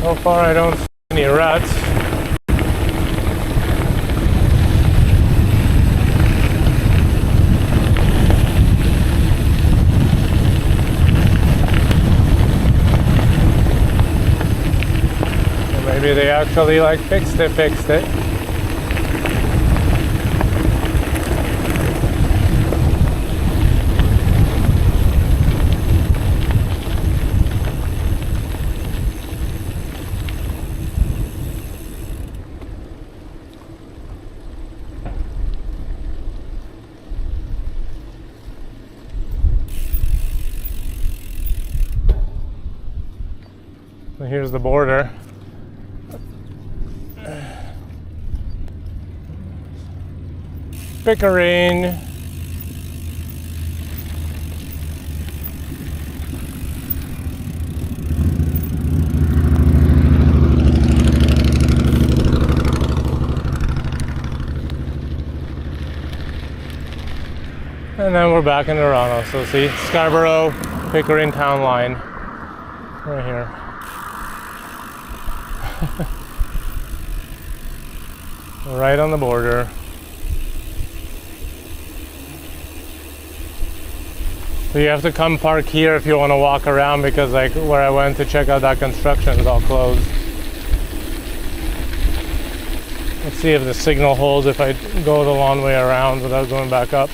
So far I don't see any ruts. Or maybe they actually like fixed it. Here's the border. Pickering. And then we're back in Toronto. So see, Scarborough, Pickering town line. Right here. Right on the border. So you have to come park here if you want to walk around, because like where I went to check out that construction is all closed. Let's see if the signal holds if I go the long way around without going back up.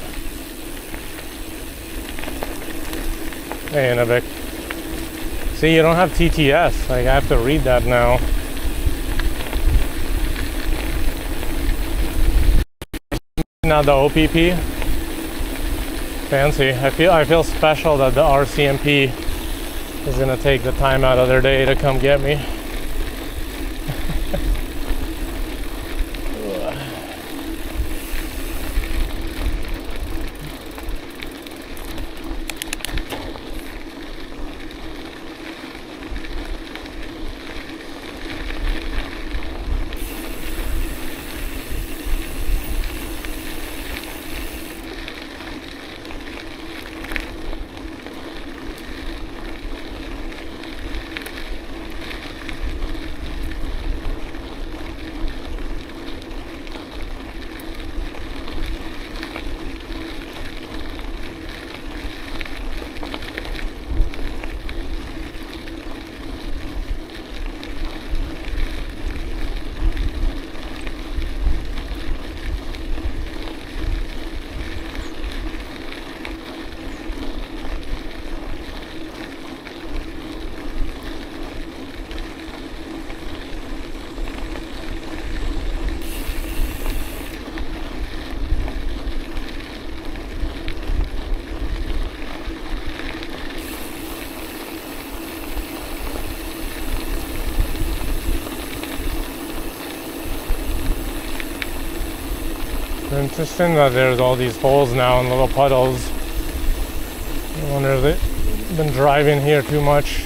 Hey, Inuvik. See, you don't have TTS. Like, I have to read that now. not the OPP. Fancy. I feel special that the RCMP is gonna take the time out of their day to come get me. Interesting that there's all these holes now and little puddles. I wonder if they've been driving here too much.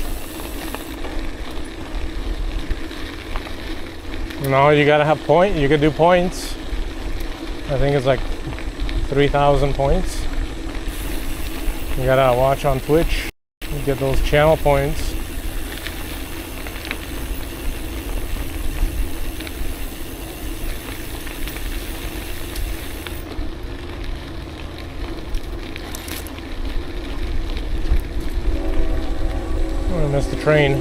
No, you gotta have point. You could do points. I think it's like 3,000 points. You gotta watch on Twitch. You get those channel points. I missed the train.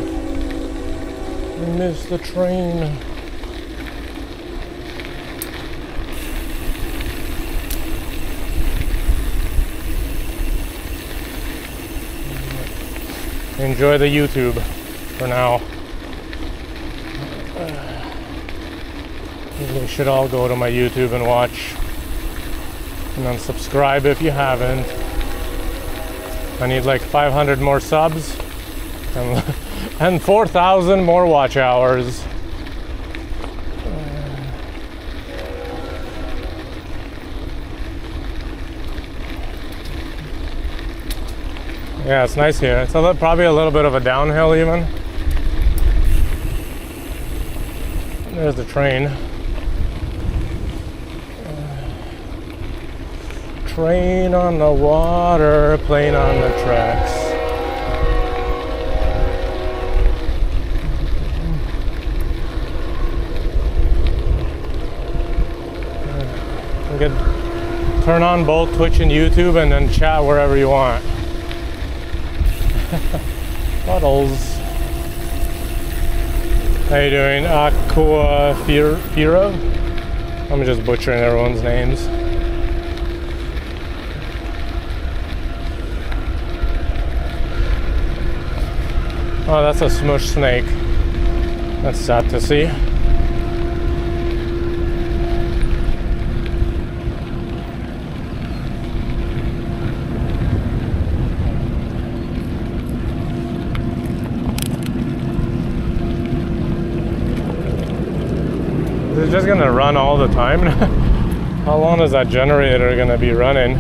I missed the train. Enjoy the YouTube for now. You should all go to my YouTube and watch. And then subscribe if you haven't. I need like 500 more subs. And 4,000 more watch hours. Yeah, it's nice here. It's probably a little bit of a downhill even. There's the train. Train on the water, plane on the tracks. You could turn on both Twitch and YouTube and then chat wherever you want. Puddles. How you doing? Aqua Firo? I'm just butchering everyone's names. Oh, that's a smush snake. That's sad to see. Is it just gonna run all the time? How long is that generator gonna be running?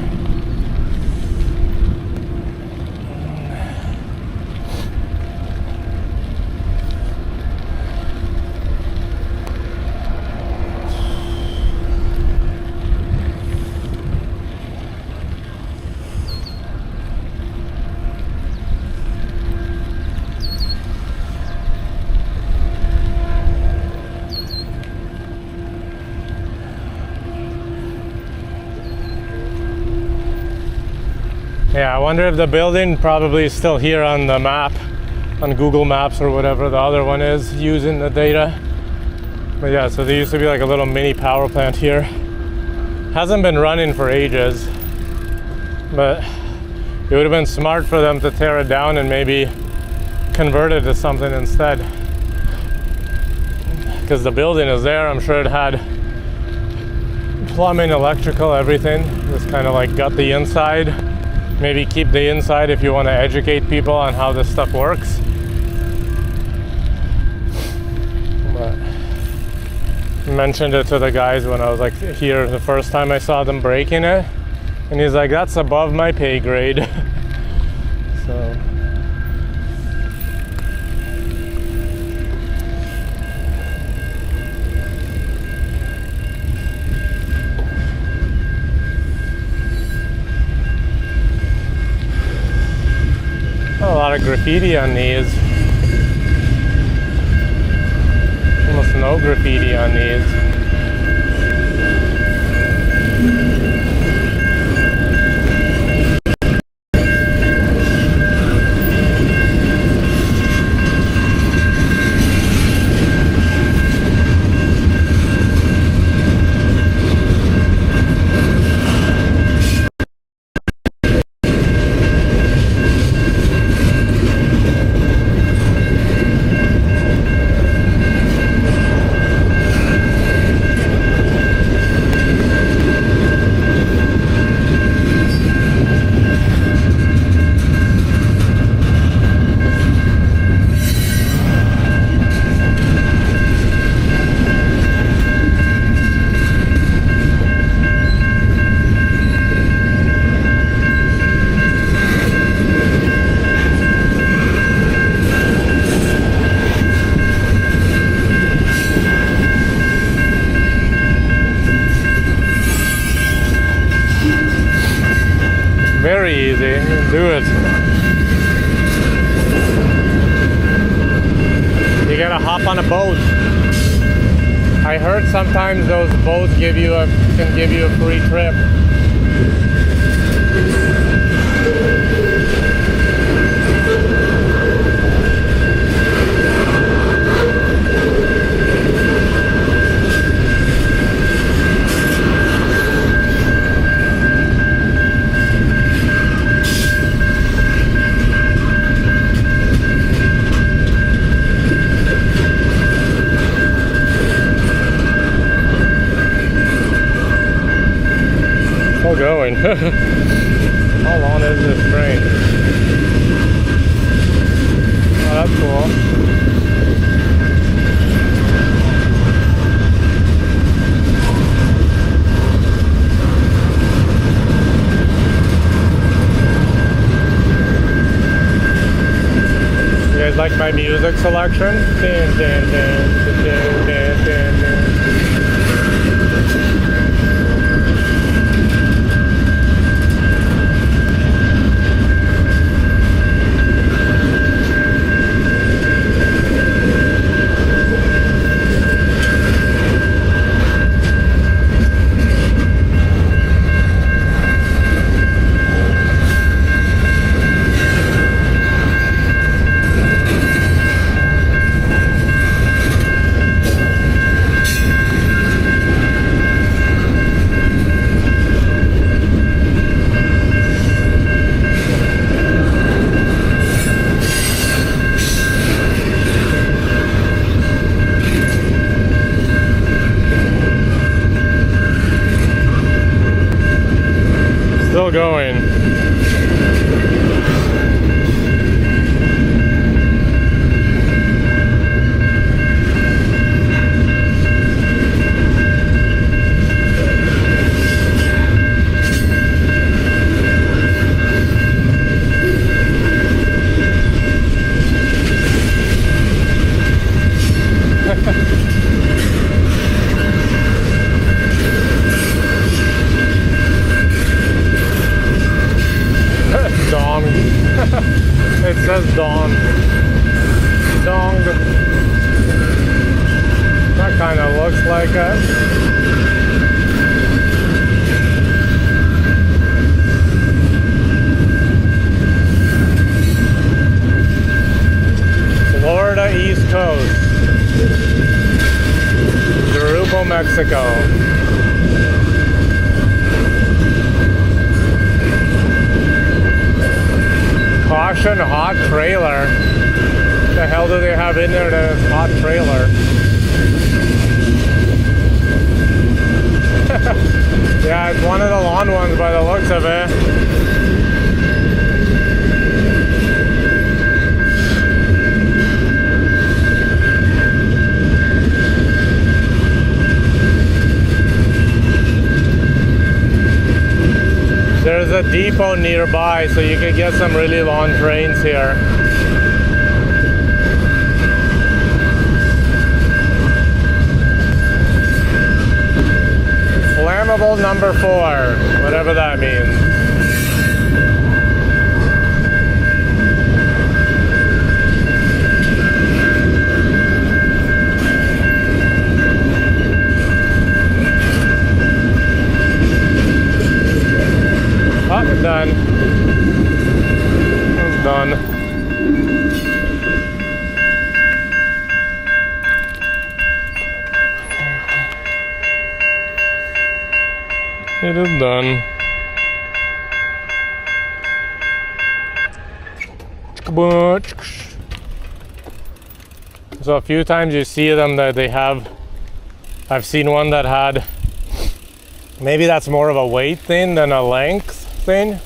Yeah, I wonder if the building probably is still here on the map, on Google Maps or whatever the other one is, using the data. But yeah, so there used to be like a little mini power plant here. Hasn't been running for ages, but it would have been smart for them to tear it down and maybe convert it to something instead. Because the building is there, I'm sure it had plumbing, electrical, everything. Just kind of like gut the inside. Maybe keep the inside if you want to educate people on how this stuff works. But I mentioned it to the guys when I was like here the first time I saw them breaking it. And he's like, that's above my pay grade. So. A lot of graffiti on these. Almost no graffiti on these. Very easy, do it. You gotta hop on a boat. I heard sometimes those boats can give you a free trip. Still going. How long is this train? Oh, that's cool. You guys like my music selection? Dun, dun, dun, dun, dun, dun, dun, dun. Still going. Dong. It says Dawn. Dong. That kind of looks like it. Florida East Coast. Grupo, Mexico. Caution, hot trailer. What the hell do they have in there that is hot trailer? Yeah, it's one of the long ones by the looks of it. There's a depot nearby, so you can get some really long trains here. Flammable number 4, whatever that means. Oh, it's done. It's done. It is done. So a few times you see them that they have, I've seen one that had, maybe that's more of a weight thing than a length thing,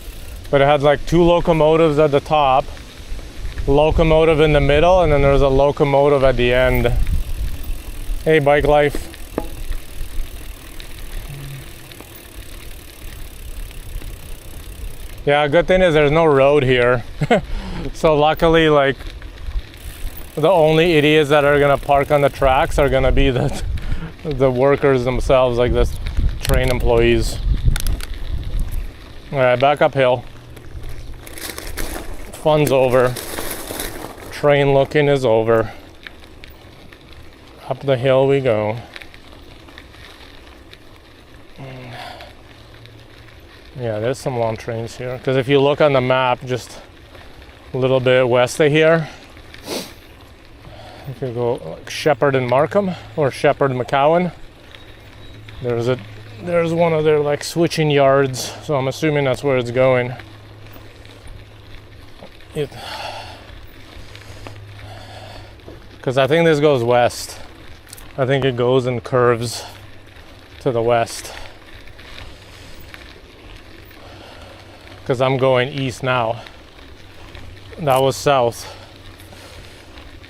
but it had like 2 locomotives at the top, locomotive in the middle, and then there's a locomotive at the end. Hey, bike life. Yeah, good thing is there's no road here. So luckily, like, the only idiots that are gonna park on the tracks are gonna be the workers themselves, like the train employees. All right, back uphill. Fun's over. Train looking is over. Up the hill we go. Yeah, there's some long trains here. Because if you look on the map, just a little bit west of here, you could go like Shepherd and Markham, or Shepherd and McCowan. There's one of their like switching yards, so I'm assuming that's where it's going. Because I think this goes west. I think it goes and curves to the west. Because I'm going east now. That was south.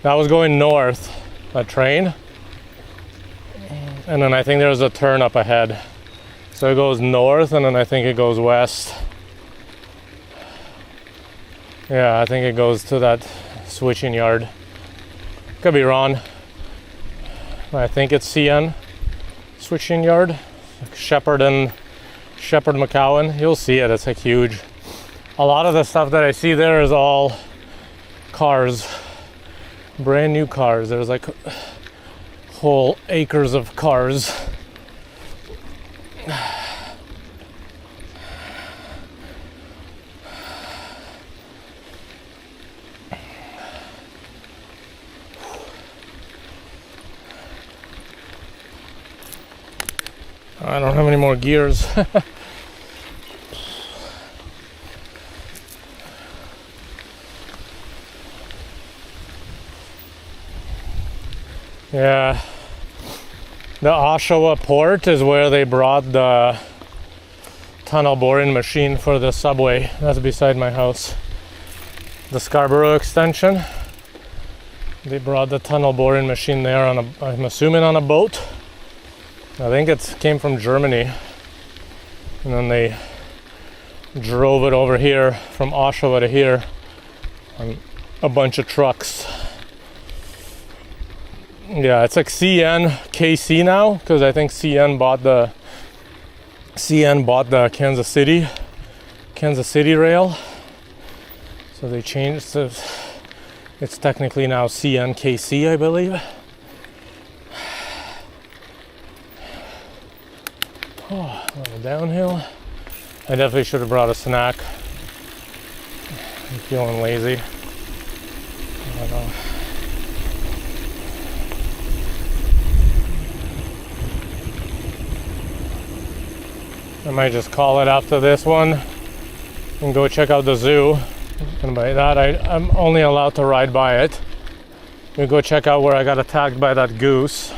That was going north, that train. And then I think there's a turn up ahead. So it goes north, and then I think it goes west. Yeah, I think it goes to that switching yard. Could be wrong. I think it's CN switching yard. Shepherd McCowan. You'll see it, it's like huge. A lot of the stuff that I see there is all cars. Brand new cars. There's like whole acres of cars. I don't have any more gears. Yeah, the Oshawa port is where they brought the tunnel boring machine for the subway. That's beside my house. The Scarborough extension. They brought the tunnel boring machine there on a, I'm assuming on a boat. I think it came from Germany. And then they drove it over here from Oshawa to here on a bunch of trucks. Yeah, it's like CN KC now, because I think CN bought the Kansas City rail. So they changed to, it's technically now CN KC, I believe. Oh, a little downhill. I definitely should have brought a snack. I'm feeling lazy. I don't know. I might just call it after this one and go check out the zoo. And by that, I'm only allowed to ride by it. We go check out where I got attacked by that goose.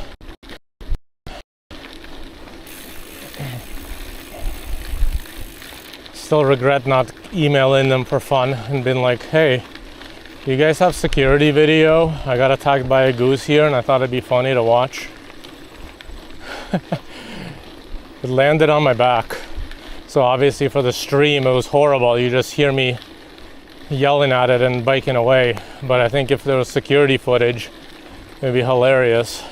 still regret not emailing them for fun and been like, hey, you guys have security video? I got attacked by a goose here and I thought it'd be funny to watch. It landed on my back. So obviously for the stream it was horrible. You just hear me yelling at it and biking away. But I think if there was security footage, it'd be hilarious.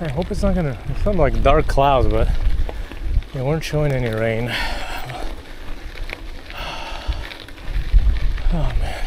I hope it's not gonna, it's not like dark clouds, but they weren't showing any rain. Oh man.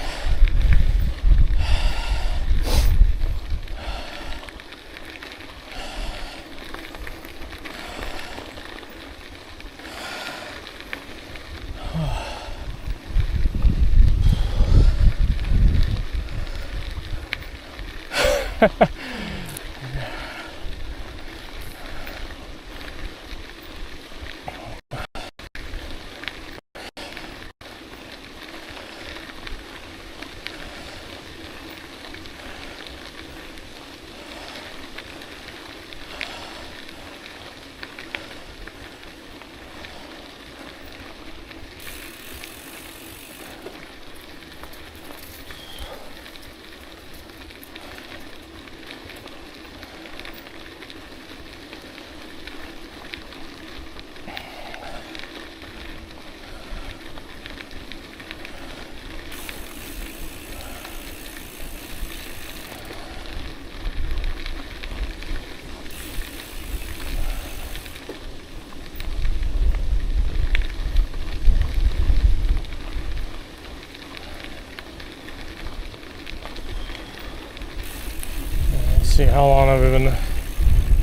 See how long have we been?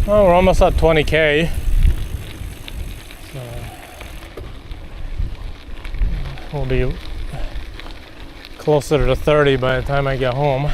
Oh, we're almost at 20K. So we'll be closer to 30 by the time I get home.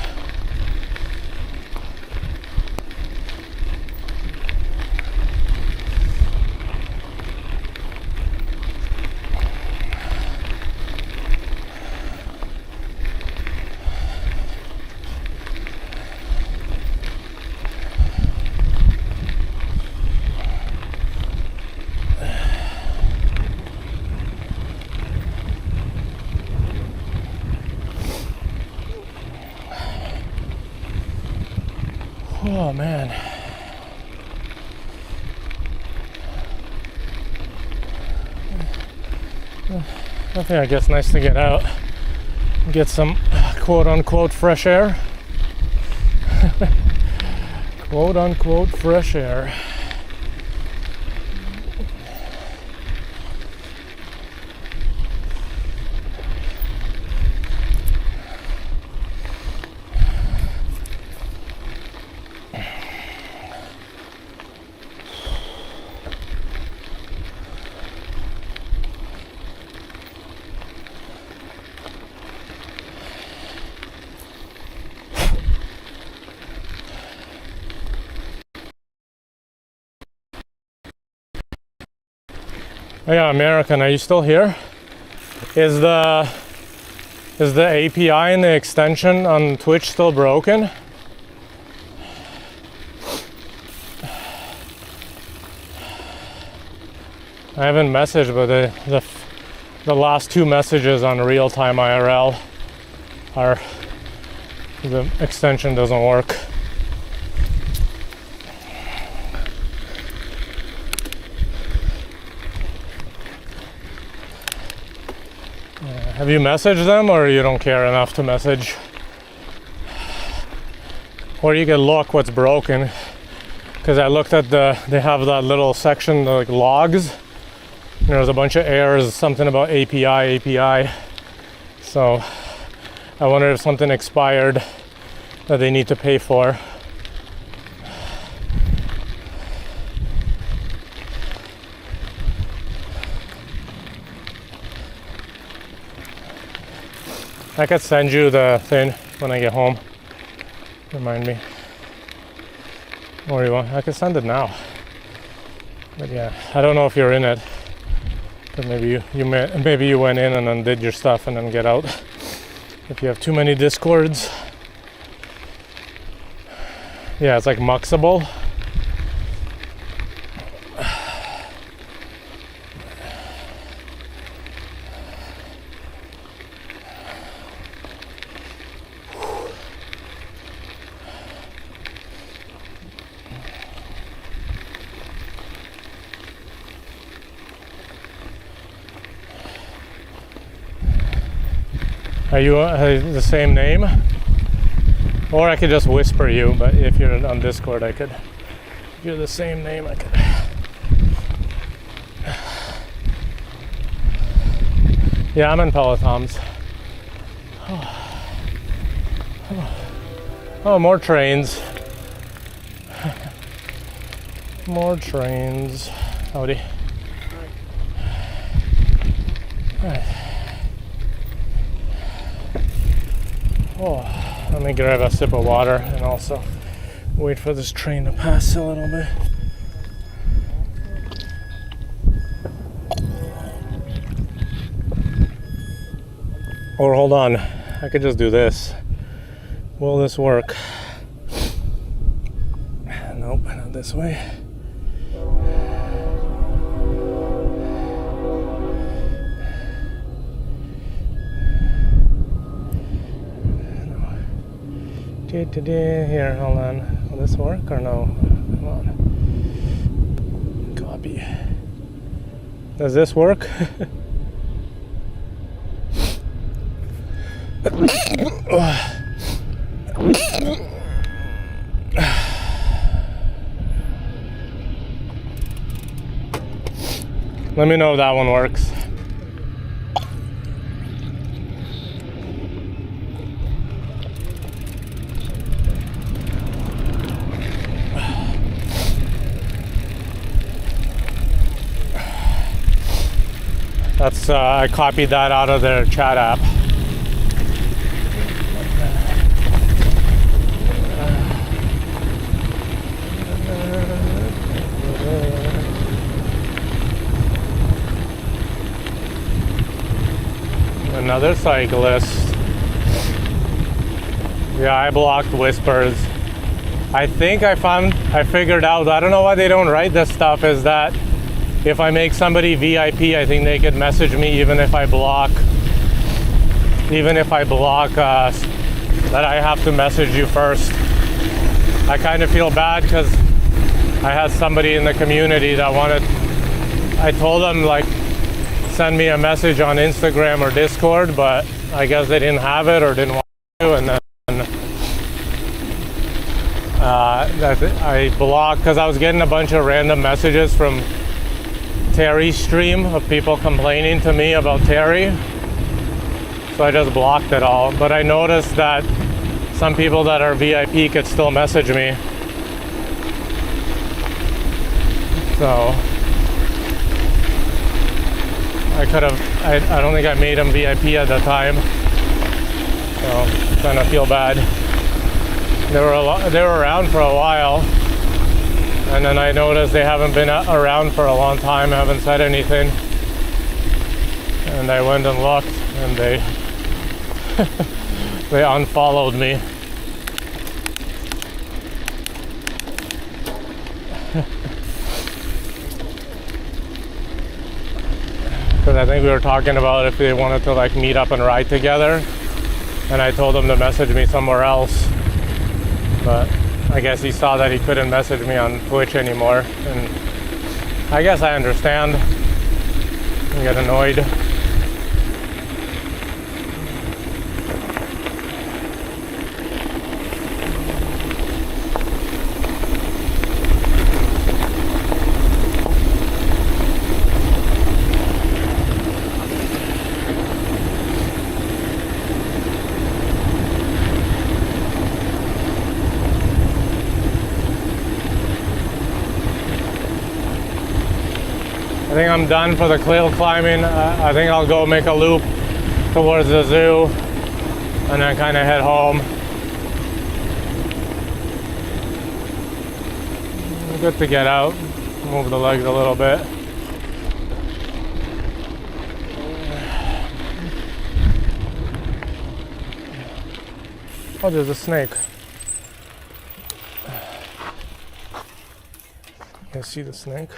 Oh man. I think I guess nice to get out and get some quote unquote fresh air. Quote unquote fresh air. Yeah, American, are you still here? Is the API and the extension on Twitch still broken? I haven't messaged, but the last two messages on real-time IRL are the extension doesn't work. Have you messaged them, or you don't care enough to message? Or you can look what's broken. Because I looked at they have that little section, like logs. And there was a bunch of errors, something about API. So I wonder if something expired that they need to pay for. I could send you the thing when I get home. Remind me. Or you want? I could send it now. But yeah, I don't know if you're in it. But maybe maybe you went in and then did your stuff and then get out. If you have too many discords. Yeah, it's like muxable. Are you the same name? Or I could just whisper you, but if you're on Discord, I could. If you're the same name, I could. Yeah, I'm in Pelotons. Oh, more trains. More trains. Howdy. All right. Oh, let me grab a sip of water and also wait for this train to pass a little bit. Or hold on, I could just do this. Will this work? Nope, not this way. Here, hold on. Will this work or no? Come on. Copy. Does this work? Let me know if that one works. That's I copied that out of their chat app. Another cyclist. Yeah, I blocked whispers. I think I figured out, I don't know why they don't write this stuff, is that if I make somebody VIP, I think they could message me even if I block that I have to message you first. I kind of feel bad because I had somebody in the community that I told them like send me a message on Instagram or Discord, but I guess they didn't have it or didn't want to, and then I blocked because I was getting a bunch of random messages from Terry's stream of people complaining to me about Terry, so I just blocked it all. But I noticed that some people that are VIP could still message me, so I don't think I made him VIP at the time, so kind of feel bad. They were around for a while, and then I noticed they haven't been around for a long time, haven't said anything, and I went and looked, and they they unfollowed me. Because I think we were talking about if they wanted to like meet up and ride together, and I told them to message me somewhere else, but I guess he saw that he couldn't message me on Twitch anymore, and I guess I understand. I get annoyed. think I'm done for the cliff climbing. I think I'll go make a loop towards the zoo and then kind of head home. Good to get out, move the legs a little bit. Oh, there's a snake. You see the snake?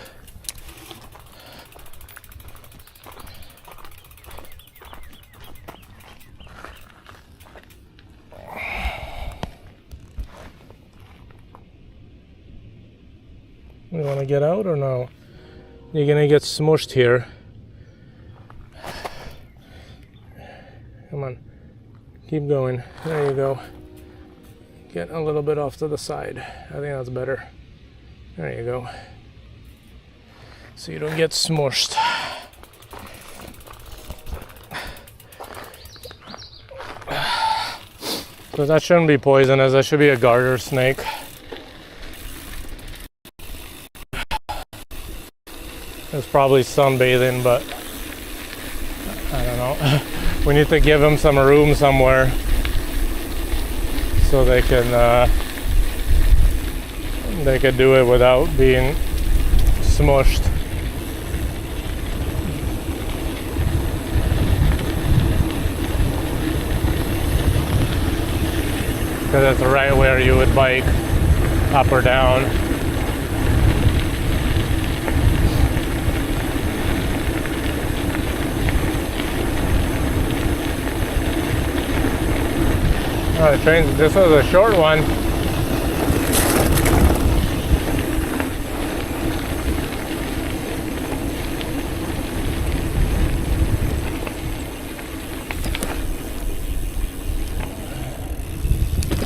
You want to get out or no? You're gonna get smushed here. Come on, keep going. There you go. Get a little bit off to the side. I think that's better. There you go. So you don't get smushed. So that shouldn't be poisonous. That should be a garter snake. It's probably sunbathing, but I don't know. We need to give them some room somewhere so they can do it without being smushed. Because it's right where you would bike, up or down. Oh, the train, this was a short one.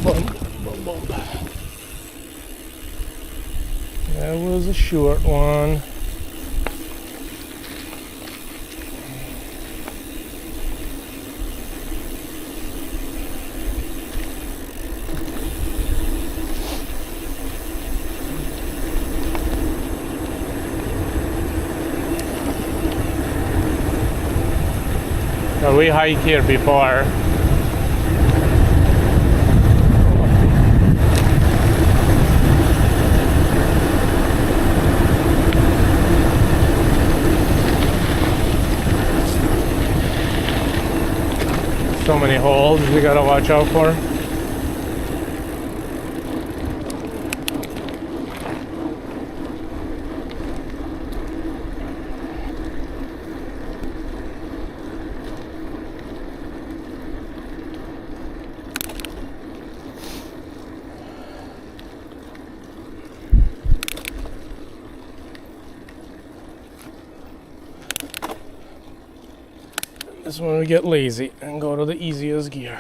Boom, boom, boom. That was a short one. So we hiked here before. So many holes you gotta watch out for. This is when we get lazy and go to the easiest gear.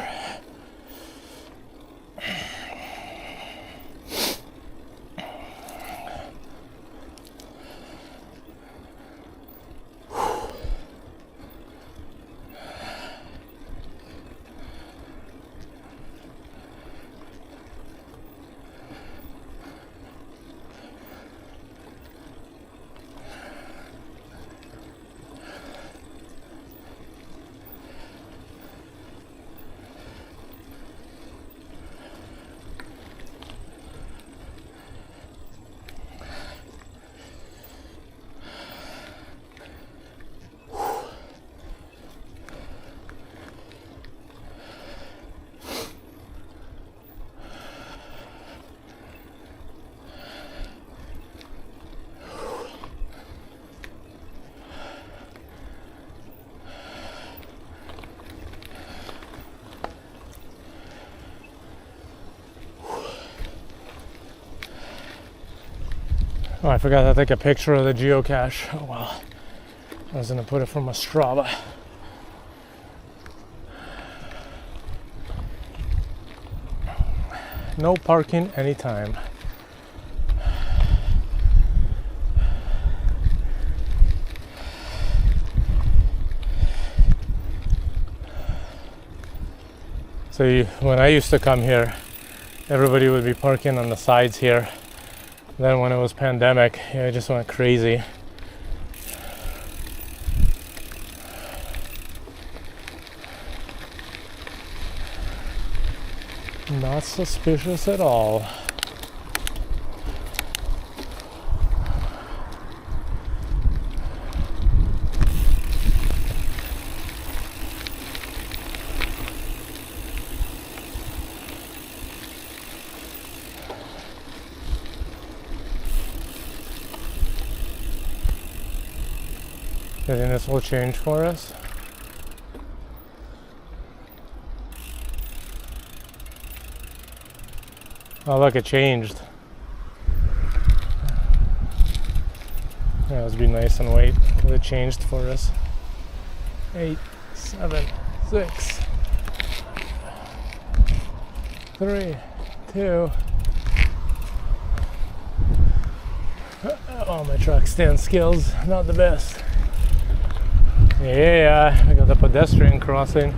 Oh, I forgot to take a picture of the geocache. Oh well, I was gonna put it from a Strava. No parking anytime. So when I used to come here, everybody would be parking on the sides here. Then when it was pandemic, it just went crazy. Not suspicious at all. Do you think this will change for us? Oh look, it changed. Yeah, let's be nice and wait till it changed for us. 8, 7, 6, 3, 2. Oh, my truck stand skills, not the best. Yeah, we got the pedestrian crossing.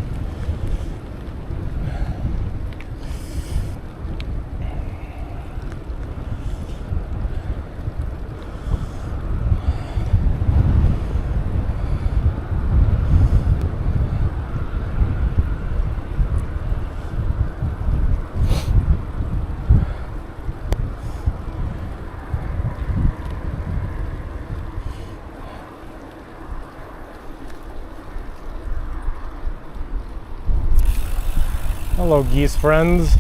Hello, geese friends.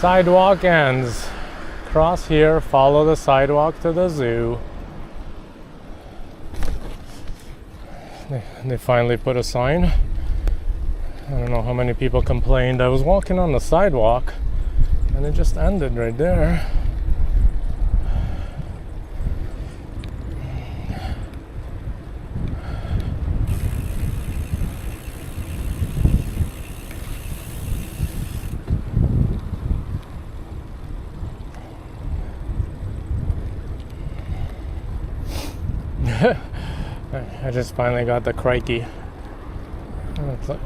Sidewalk ends. Cross here, follow the sidewalk to the zoo. They finally put a sign. I don't know how many people complained. I was walking on the sidewalk and it just ended right there. I just finally got the crikey. It's like,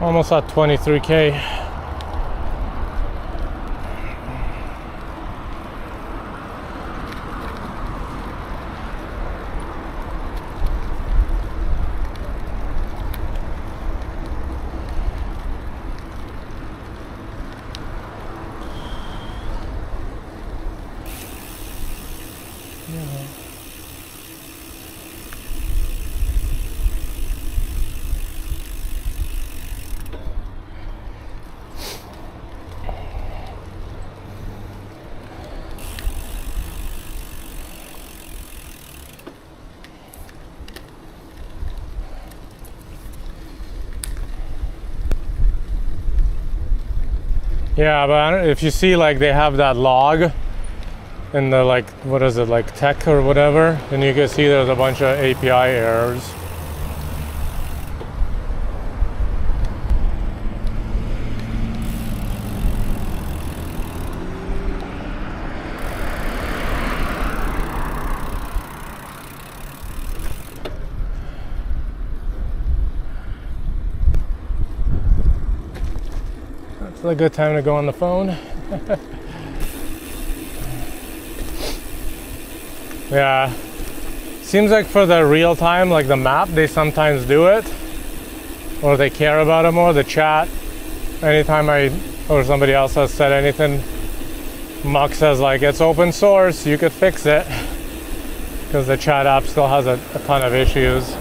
almost at 23K. Yeah, but if you see, like, they have that log in the, like, what is it, like tech or whatever, then you can see there's a bunch of API errors. It's a good time to go on the phone. Yeah, seems like for the real time, like the map, they sometimes do it, or they care about it more. The chat, anytime I or somebody else has said anything, Muck says like, it's open source, you could fix it. because the chat app still has a ton of issues.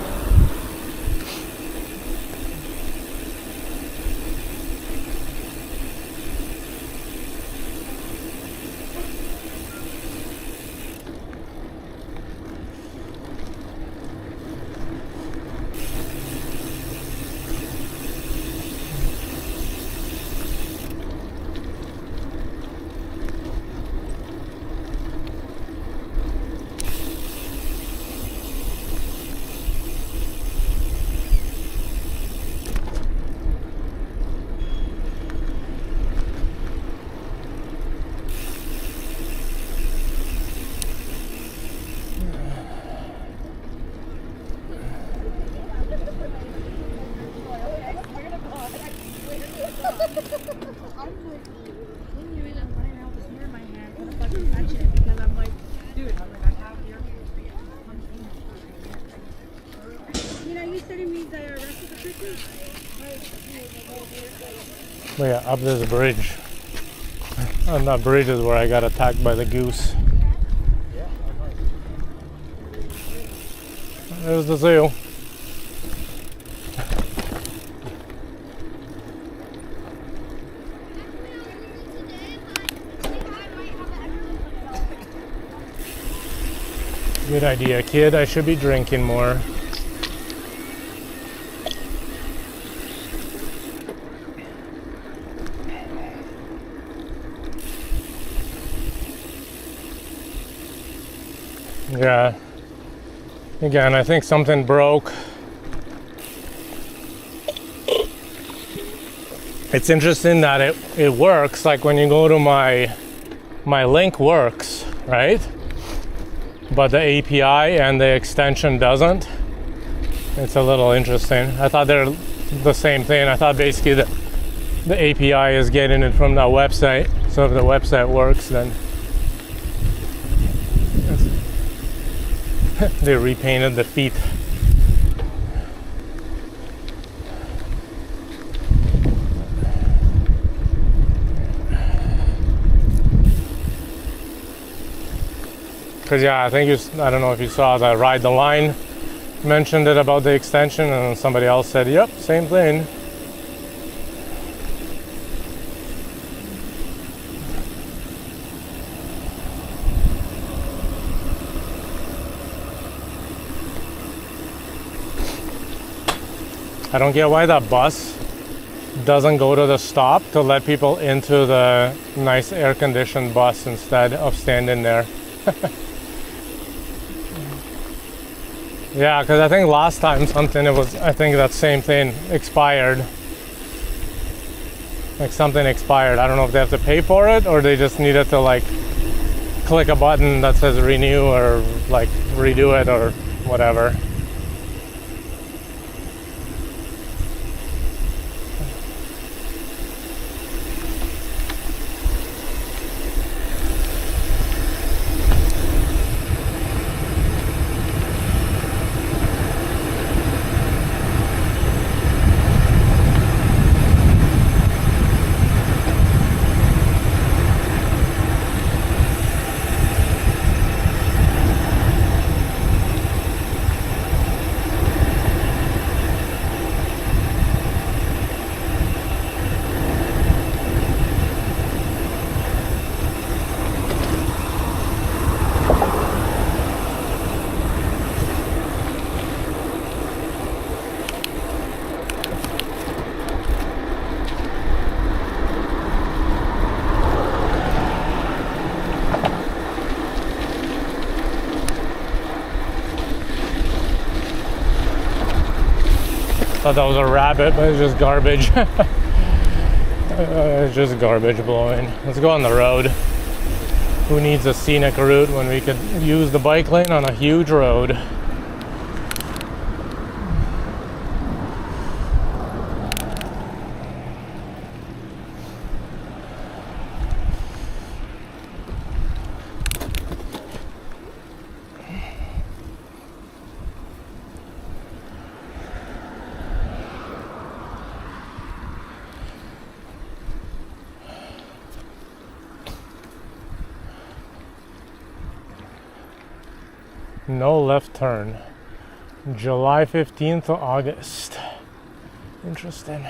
But yeah, up this bridge. On that bridge is where I got attacked by the goose. There's the zoo. Good idea, kid. I should be drinking more. Yeah. Again, I think something broke. It's interesting that it works. Like when you go to my link works, right? But the API and the extension doesn't. It's a little interesting. I thought they're the same thing. I thought basically the API is getting it from that website. So if the website works, then they repainted the feet. Because yeah, I think I don't know if you saw the Ride the Line mentioned it about the extension, and somebody else said, yep, same thing. I don't get why that bus doesn't go to the stop to let people into the nice air-conditioned bus instead of standing there. Yeah, because I think last time I think that same thing expired. Like something expired. I don't know if they have to pay for it or they just needed to like click a button that says renew or like redo it or whatever. Thought that was a rabbit, but it's just garbage. It's just garbage blowing. Let's go on the road. Who needs a scenic route when we could use the bike lane on a huge road? No left turn. July 15th to August. Interesting.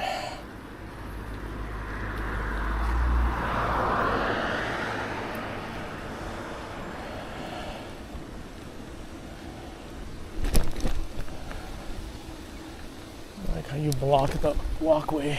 Like how you block the walkway.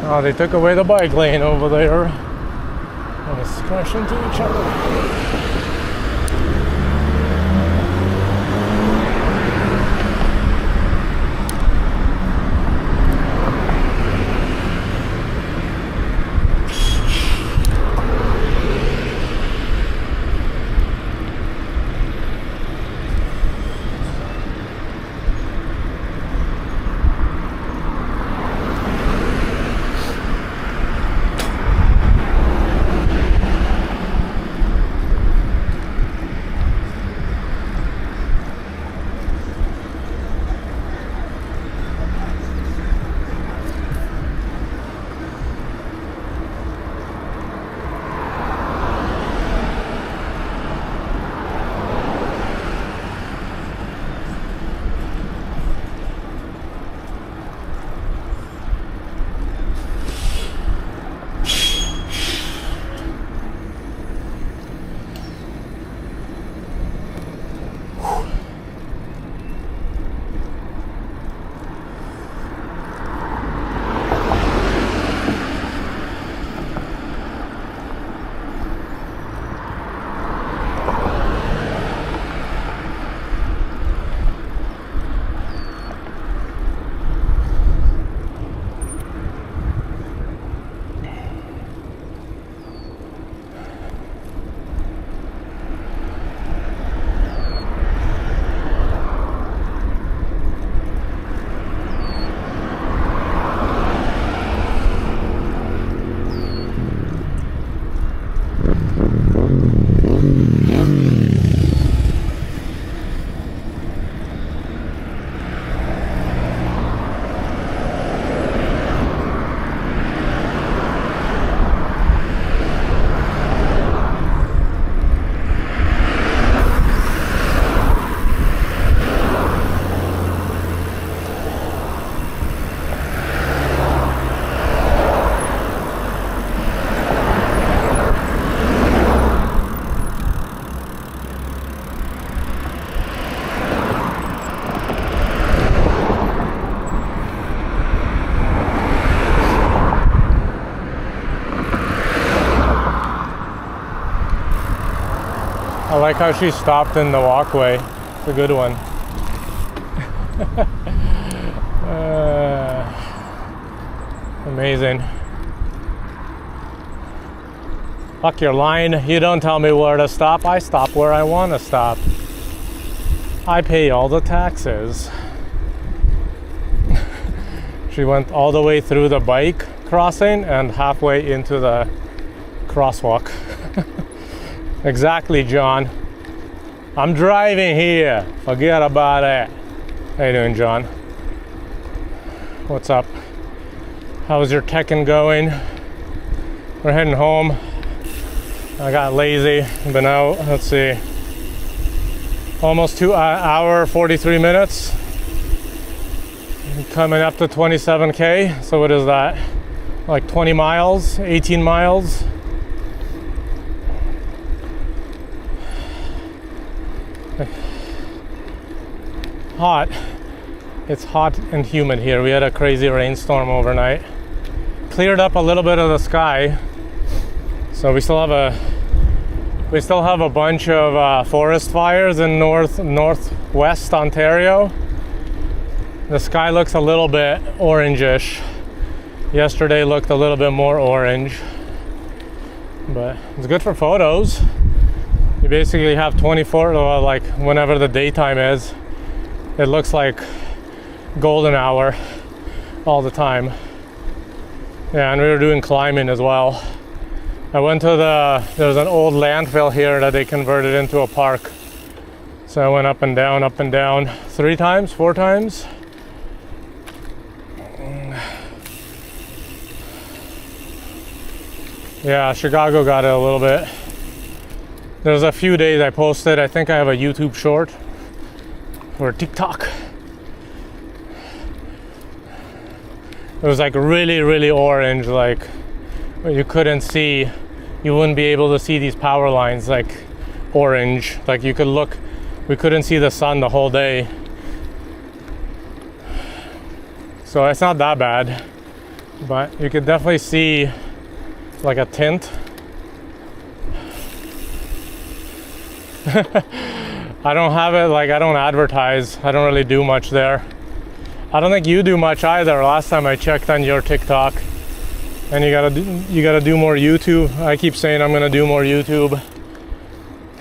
Oh, they took away the bike lane over there. And it's crashing into each other. I like how she stopped in the walkway. It's a good one. Amazing. Fuck your line. You don't tell me where to stop. I stop where I want to stop. I pay all the taxes. She went all the way through the bike crossing and halfway into the crosswalk. Exactly, John. I'm driving here. Forget about it. How you doing, John? What's up? How's your teching going? We're heading home. I got lazy. Been out, let's see, almost 2 hour, 43 minutes. Coming up to 27K. So what is that? Like 20 miles, 18 miles. Hot. It's hot and humid here. We had a crazy rainstorm overnight. Cleared up a little bit of the sky. So we still have a bunch of forest fires in northwest Ontario. The sky looks a little bit orangish. Yesterday looked a little bit more orange, but it's good for photos. You basically have 24, like whenever the daytime is, it looks like golden hour all the time. Yeah, and we were doing climbing as well. I went to there's an old landfill here that they converted into a park. So I went up and down 3 times, 4 times. Yeah, Chicago got it a little bit. There's a few days I posted, I think I have a YouTube short or TikTok. It was like really, really orange, like you couldn't see, you wouldn't be able to see these power lines, like orange. Like you could look, we couldn't see the sun the whole day. So it's not that bad, but you could definitely see like a tint. I don't have it, like I don't advertise. I don't really do much there. I don't think you do much either. Last time I checked on your TikTok, and you gotta do more YouTube. I keep saying I'm gonna do more YouTube.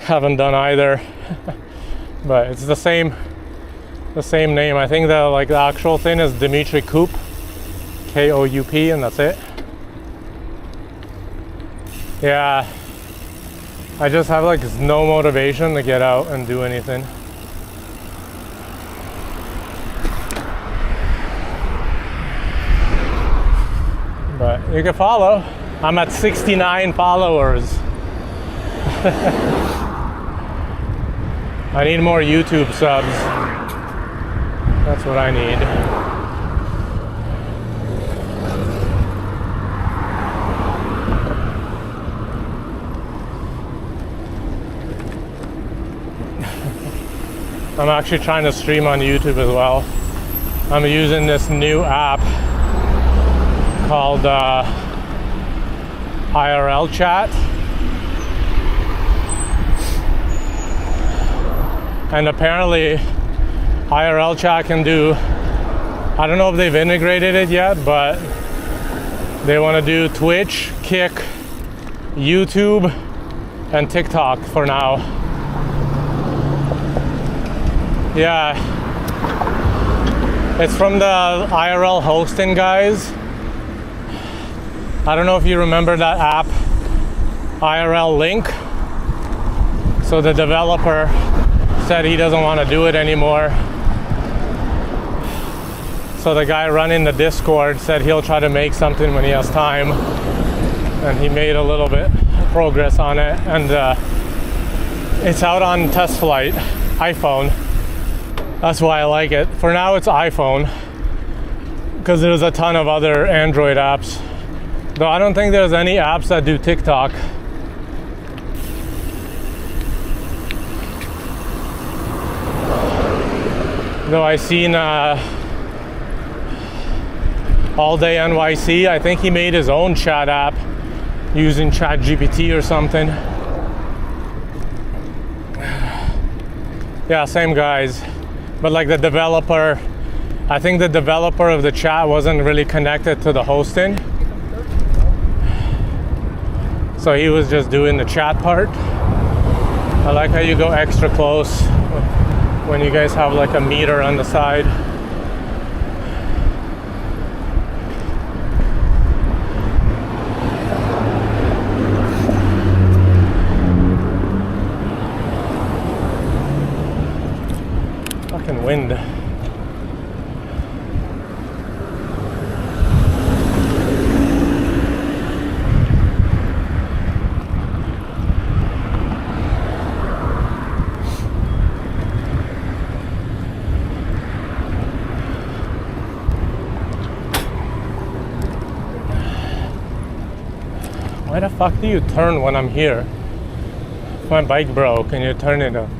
Haven't done either. But it's the same name. I think the actual thing is Dimitri Koup, K-O-U-P, and that's it. Yeah, I just have like no motivation to get out and do anything. But you can follow. I'm at 69 followers. I need more YouTube subs. That's what I need. I'm actually trying to stream on YouTube as well. I'm using this new app called IRL Chat. And apparently IRL Chat can do, I don't know if they've integrated it yet, but they want to do Twitch, Kick, YouTube, and TikTok for now. Yeah, it's from the IRL hosting guys. I don't know if you remember that app, IRL Link. So the developer said he doesn't want to do it anymore. So the guy running the Discord said he'll try to make something when he has time. And he made a little bit of progress on it. And it's out on test flight, iPhone. That's why I like it. For now it's iPhone, because there's a ton of other Android apps. Though I don't think there's any apps that do TikTok. Though I seen All Day NYC, I think he made his own chat app using ChatGPT or something. Yeah, same guys. But like the developer, I think the developer of the chat wasn't really connected to the hosting. So he was just doing the chat part. I like how you go extra close when you guys have like a meter on the side. Why the fuck do you turn when I'm here? If my bike broke and you turn it up.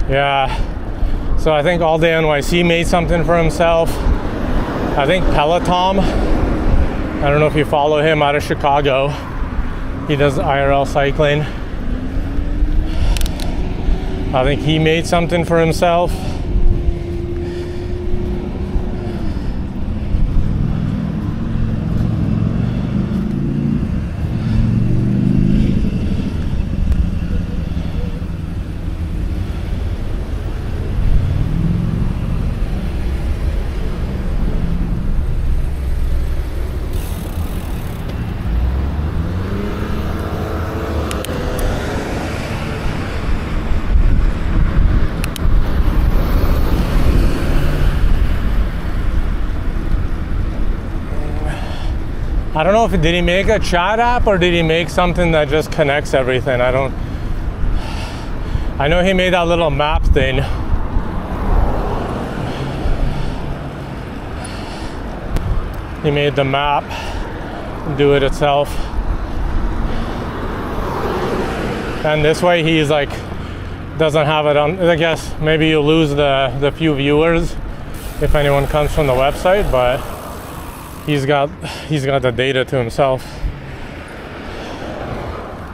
Yeah, so I think All Day NYC made something for himself. I think Peloton, I don't know if you follow him, out of Chicago. He does IRL cycling. I think he made something for himself. I don't know if did he make a chat app or did he make something that just connects everything. I know he made that little map thing. He made the map do it itself. And this way he's like doesn't have it on. I guess maybe you lose the few viewers if anyone comes from the website, but he's got the data to himself.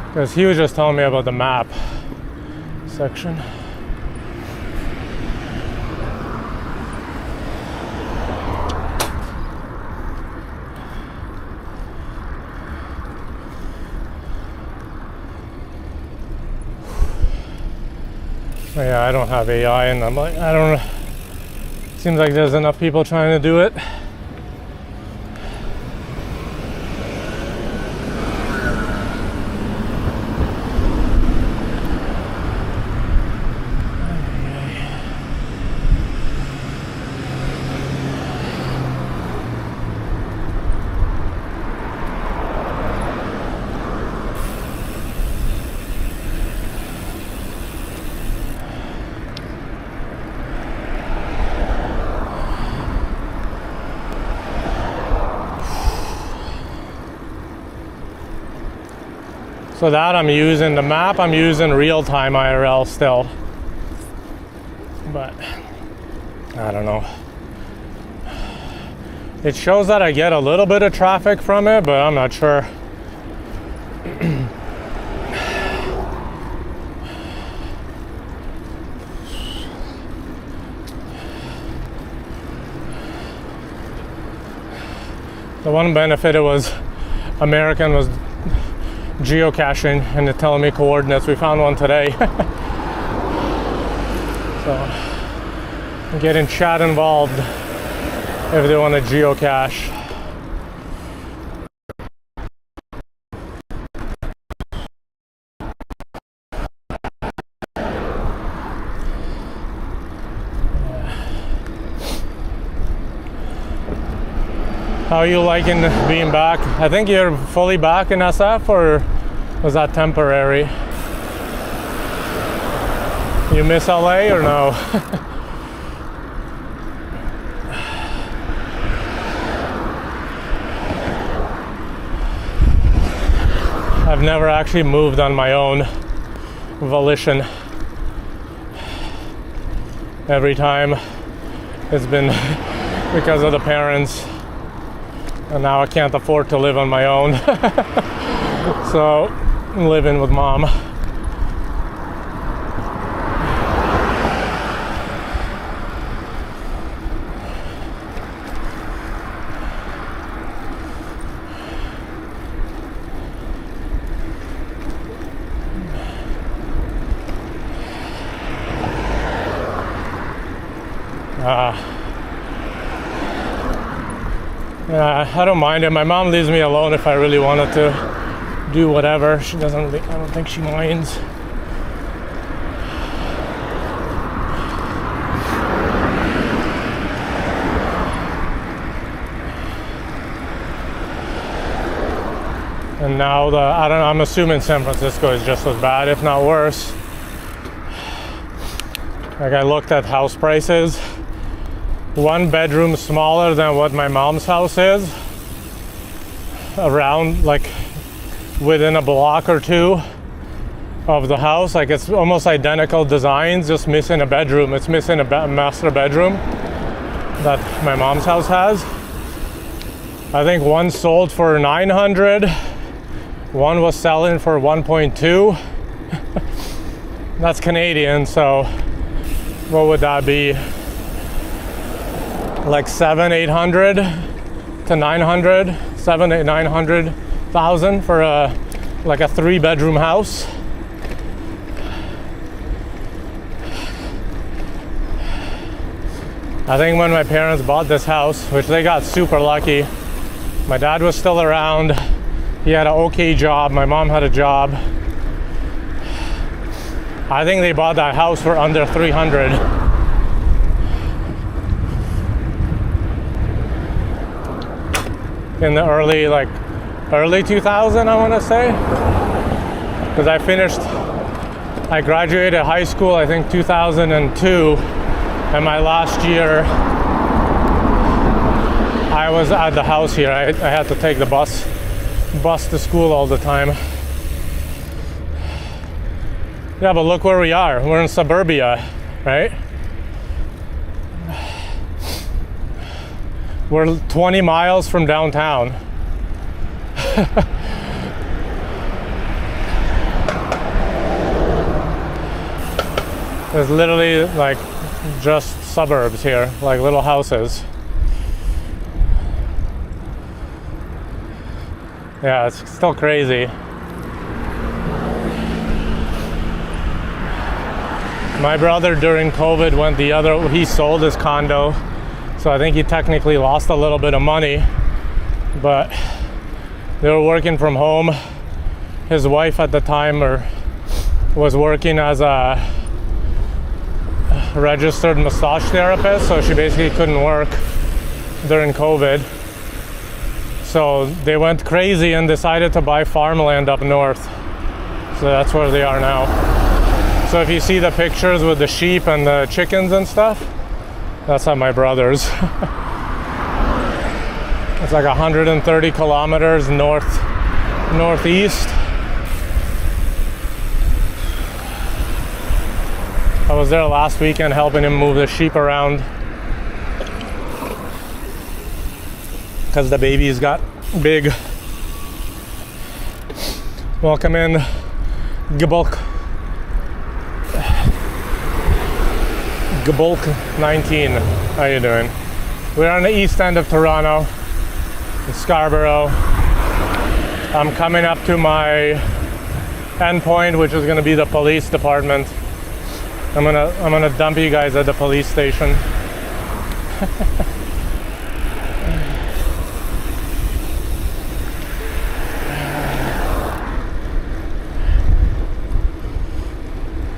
Because he was just telling me about the map section. Yeah, I don't have AI, and I'm like, I don't know. Seems like there's enough people trying to do it. So that I'm using the map, I'm using real-time IRL still. But I don't know. It shows that I get a little bit of traffic from it, but I'm not sure. The one benefit it was American was geocaching and they're telling me coordinates. We found one today. So getting chat involved if they want to geocache. How are you liking being back? I think you're fully back in SF, or was that temporary? You miss LA or no? I've never actually moved on my own volition. Every time it's been because of the parents. And now I can't afford to live on my own. So I'm living with mom. Yeah, I don't mind it. My mom leaves me alone if I really wanted to do whatever. She doesn't, I don't think she minds. And now I'm assuming San Francisco is just as bad, if not worse. Like I looked at house prices. 1 bedroom smaller than what my mom's house is. Around like within a block or two of the house. Like it's almost identical designs, just missing a bedroom. It's missing a master bedroom that my mom's house has. I think one sold for 900. One was selling for 1.2. That's Canadian, so what would that be? Like 800 to 900, 900,000 for a like a 3-bedroom house. I think when my parents bought this house, which they got super lucky, my dad was still around. He had an okay job. My mom had a job. I think they bought that house for under 300. In the early 2000, I want to say, because I graduated high school, I think 2002, and my last year I was at the house here. I had to take the bus to school all the time. Yeah, but look where we are. We're in suburbia, right? We're 20 miles from downtown. There's literally like just suburbs here, like little houses. Yeah, it's still crazy. My brother during COVID he sold his condo. So I think he technically lost a little bit of money, but they were working from home. His wife at the time was working as a registered massage therapist, so she basically couldn't work during COVID. So they went crazy and decided to buy farmland up north. So that's where they are now. So if you see the pictures with the sheep and the chickens and stuff, that's at my brother's. It's like 130 kilometers northeast. I was there last weekend helping him move the sheep around because the babies got big. Welcome in, Gebulk 19. How you doing? We're on the east end of Toronto, in Scarborough. I'm coming up to my endpoint, which is going to be the police department. I'm gonna dump you guys at the police station.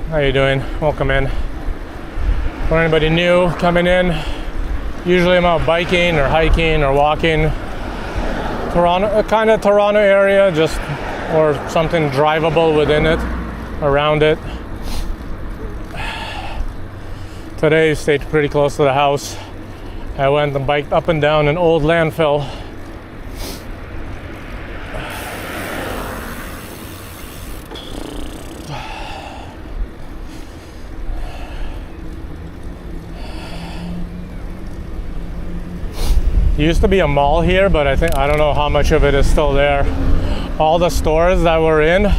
How you doing? Welcome in. For anybody new coming in, usually I'm out biking or hiking or walking. Toronto, kind of Toronto area, just or something drivable within it, around it. Today stayed pretty close to the house. I went and biked up and down an old landfill. Used to be a mall here, but I don't know how much of it is still there. All the stores that were in.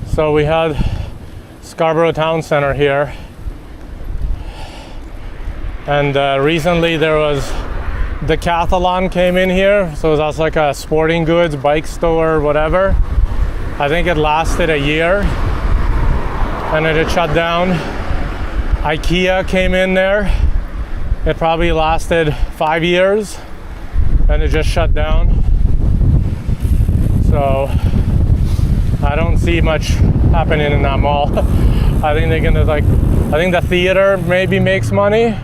So we had Scarborough Town Center here. And recently there was Decathlon came in here. So that's like a sporting goods, bike store, whatever. I think it lasted a year and then it shut down. IKEA came in there. It probably lasted 5 years and it just shut down. So I don't see much happening in that mall. I think they're gonna I think the theater maybe makes money.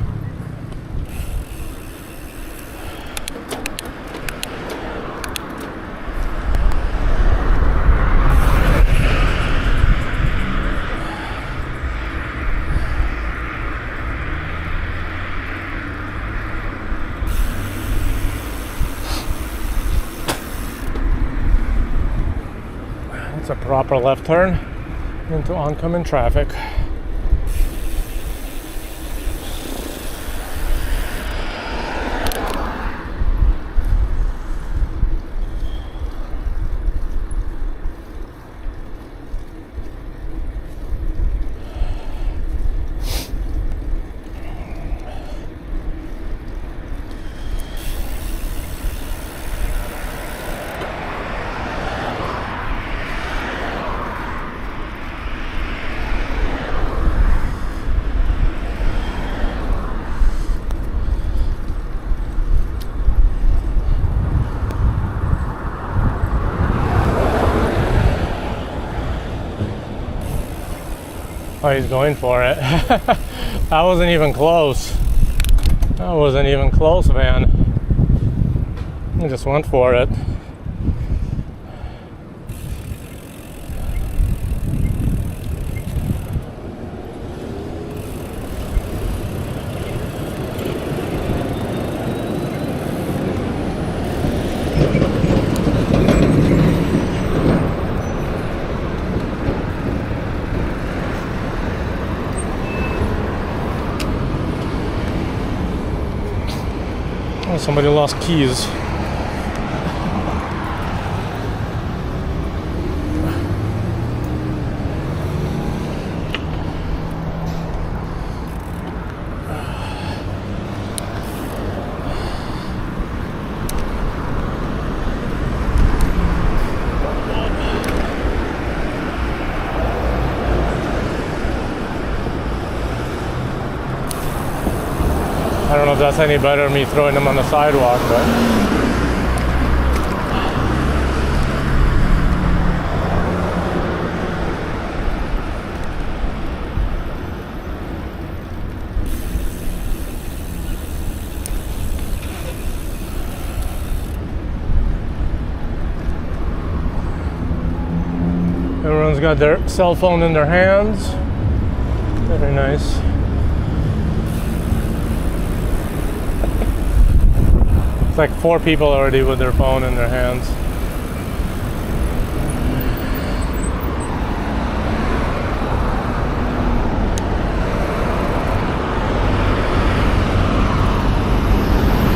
It's a proper left turn into oncoming traffic. Oh, he's going for it. That wasn't even close. That wasn't even close, man. He just went for it. Oh, somebody lost keys. I don't know if that's any better than me throwing them on the sidewalk, but everyone's got their cell phone in their hands. Very nice. It's like 4 people already with their phone in their hands.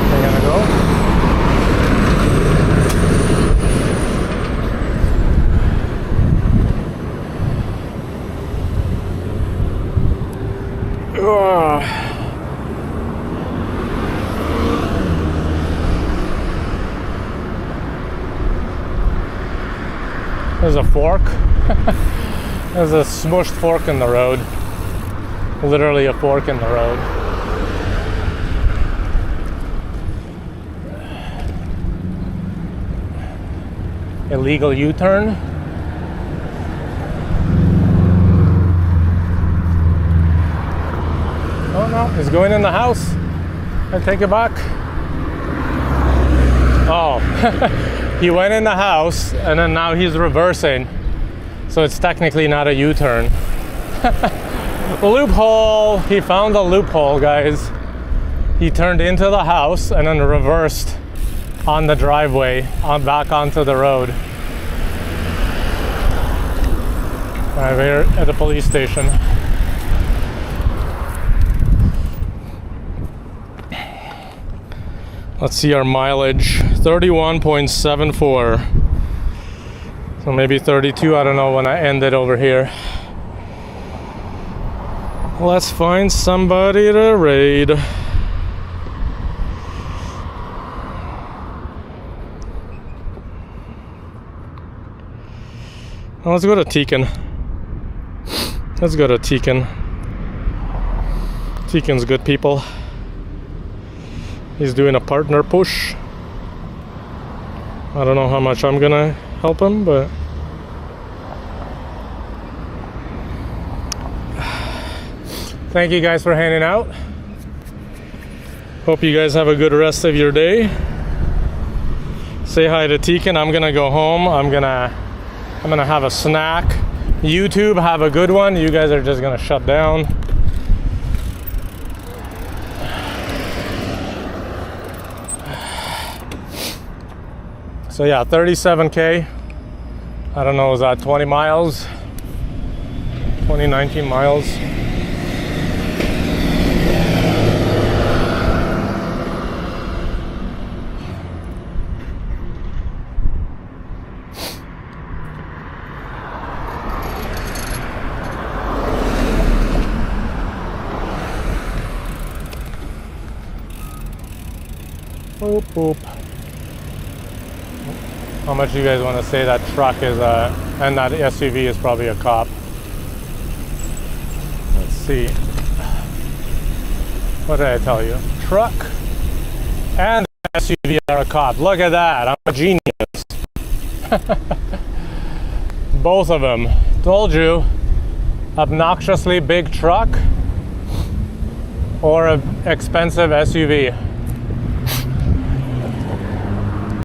They're gonna go. Ugh. There's a fork. There's a smushed fork in the road. Literally a fork in the road. Illegal U-turn. Oh no, he's going in the house. I take it back. Oh. He went in the house and then now he's reversing. So it's technically not a U-turn. Loophole! He found a loophole, guys. He turned into the house and then reversed on the driveway, back onto the road. Alright, we're at the police station. Let's see our mileage, 31.74. So maybe 32, I don't know when I ended over here. Let's find somebody to raid. Well, let's go to Tekin. Let's go to Tekin. Tekin's good people. He's doing a partner push. I don't know how much I'm gonna help him, but thank you guys for hanging out. Hope you guys have a good rest of your day. Say hi to Tekin. I'm gonna go home. I'm gonna have a snack. YouTube, have a good one. You guys are just gonna shut down. So yeah, 37K. I don't know, was that 20 miles? 19 miles? Boop, boop. How much do you guys want to say that truck is and that SUV is probably a cop? Let's see. What did I tell you? Truck and SUV are a cop. Look at that. I'm a genius. Both of them. Told you. Obnoxiously big truck or an expensive SUV.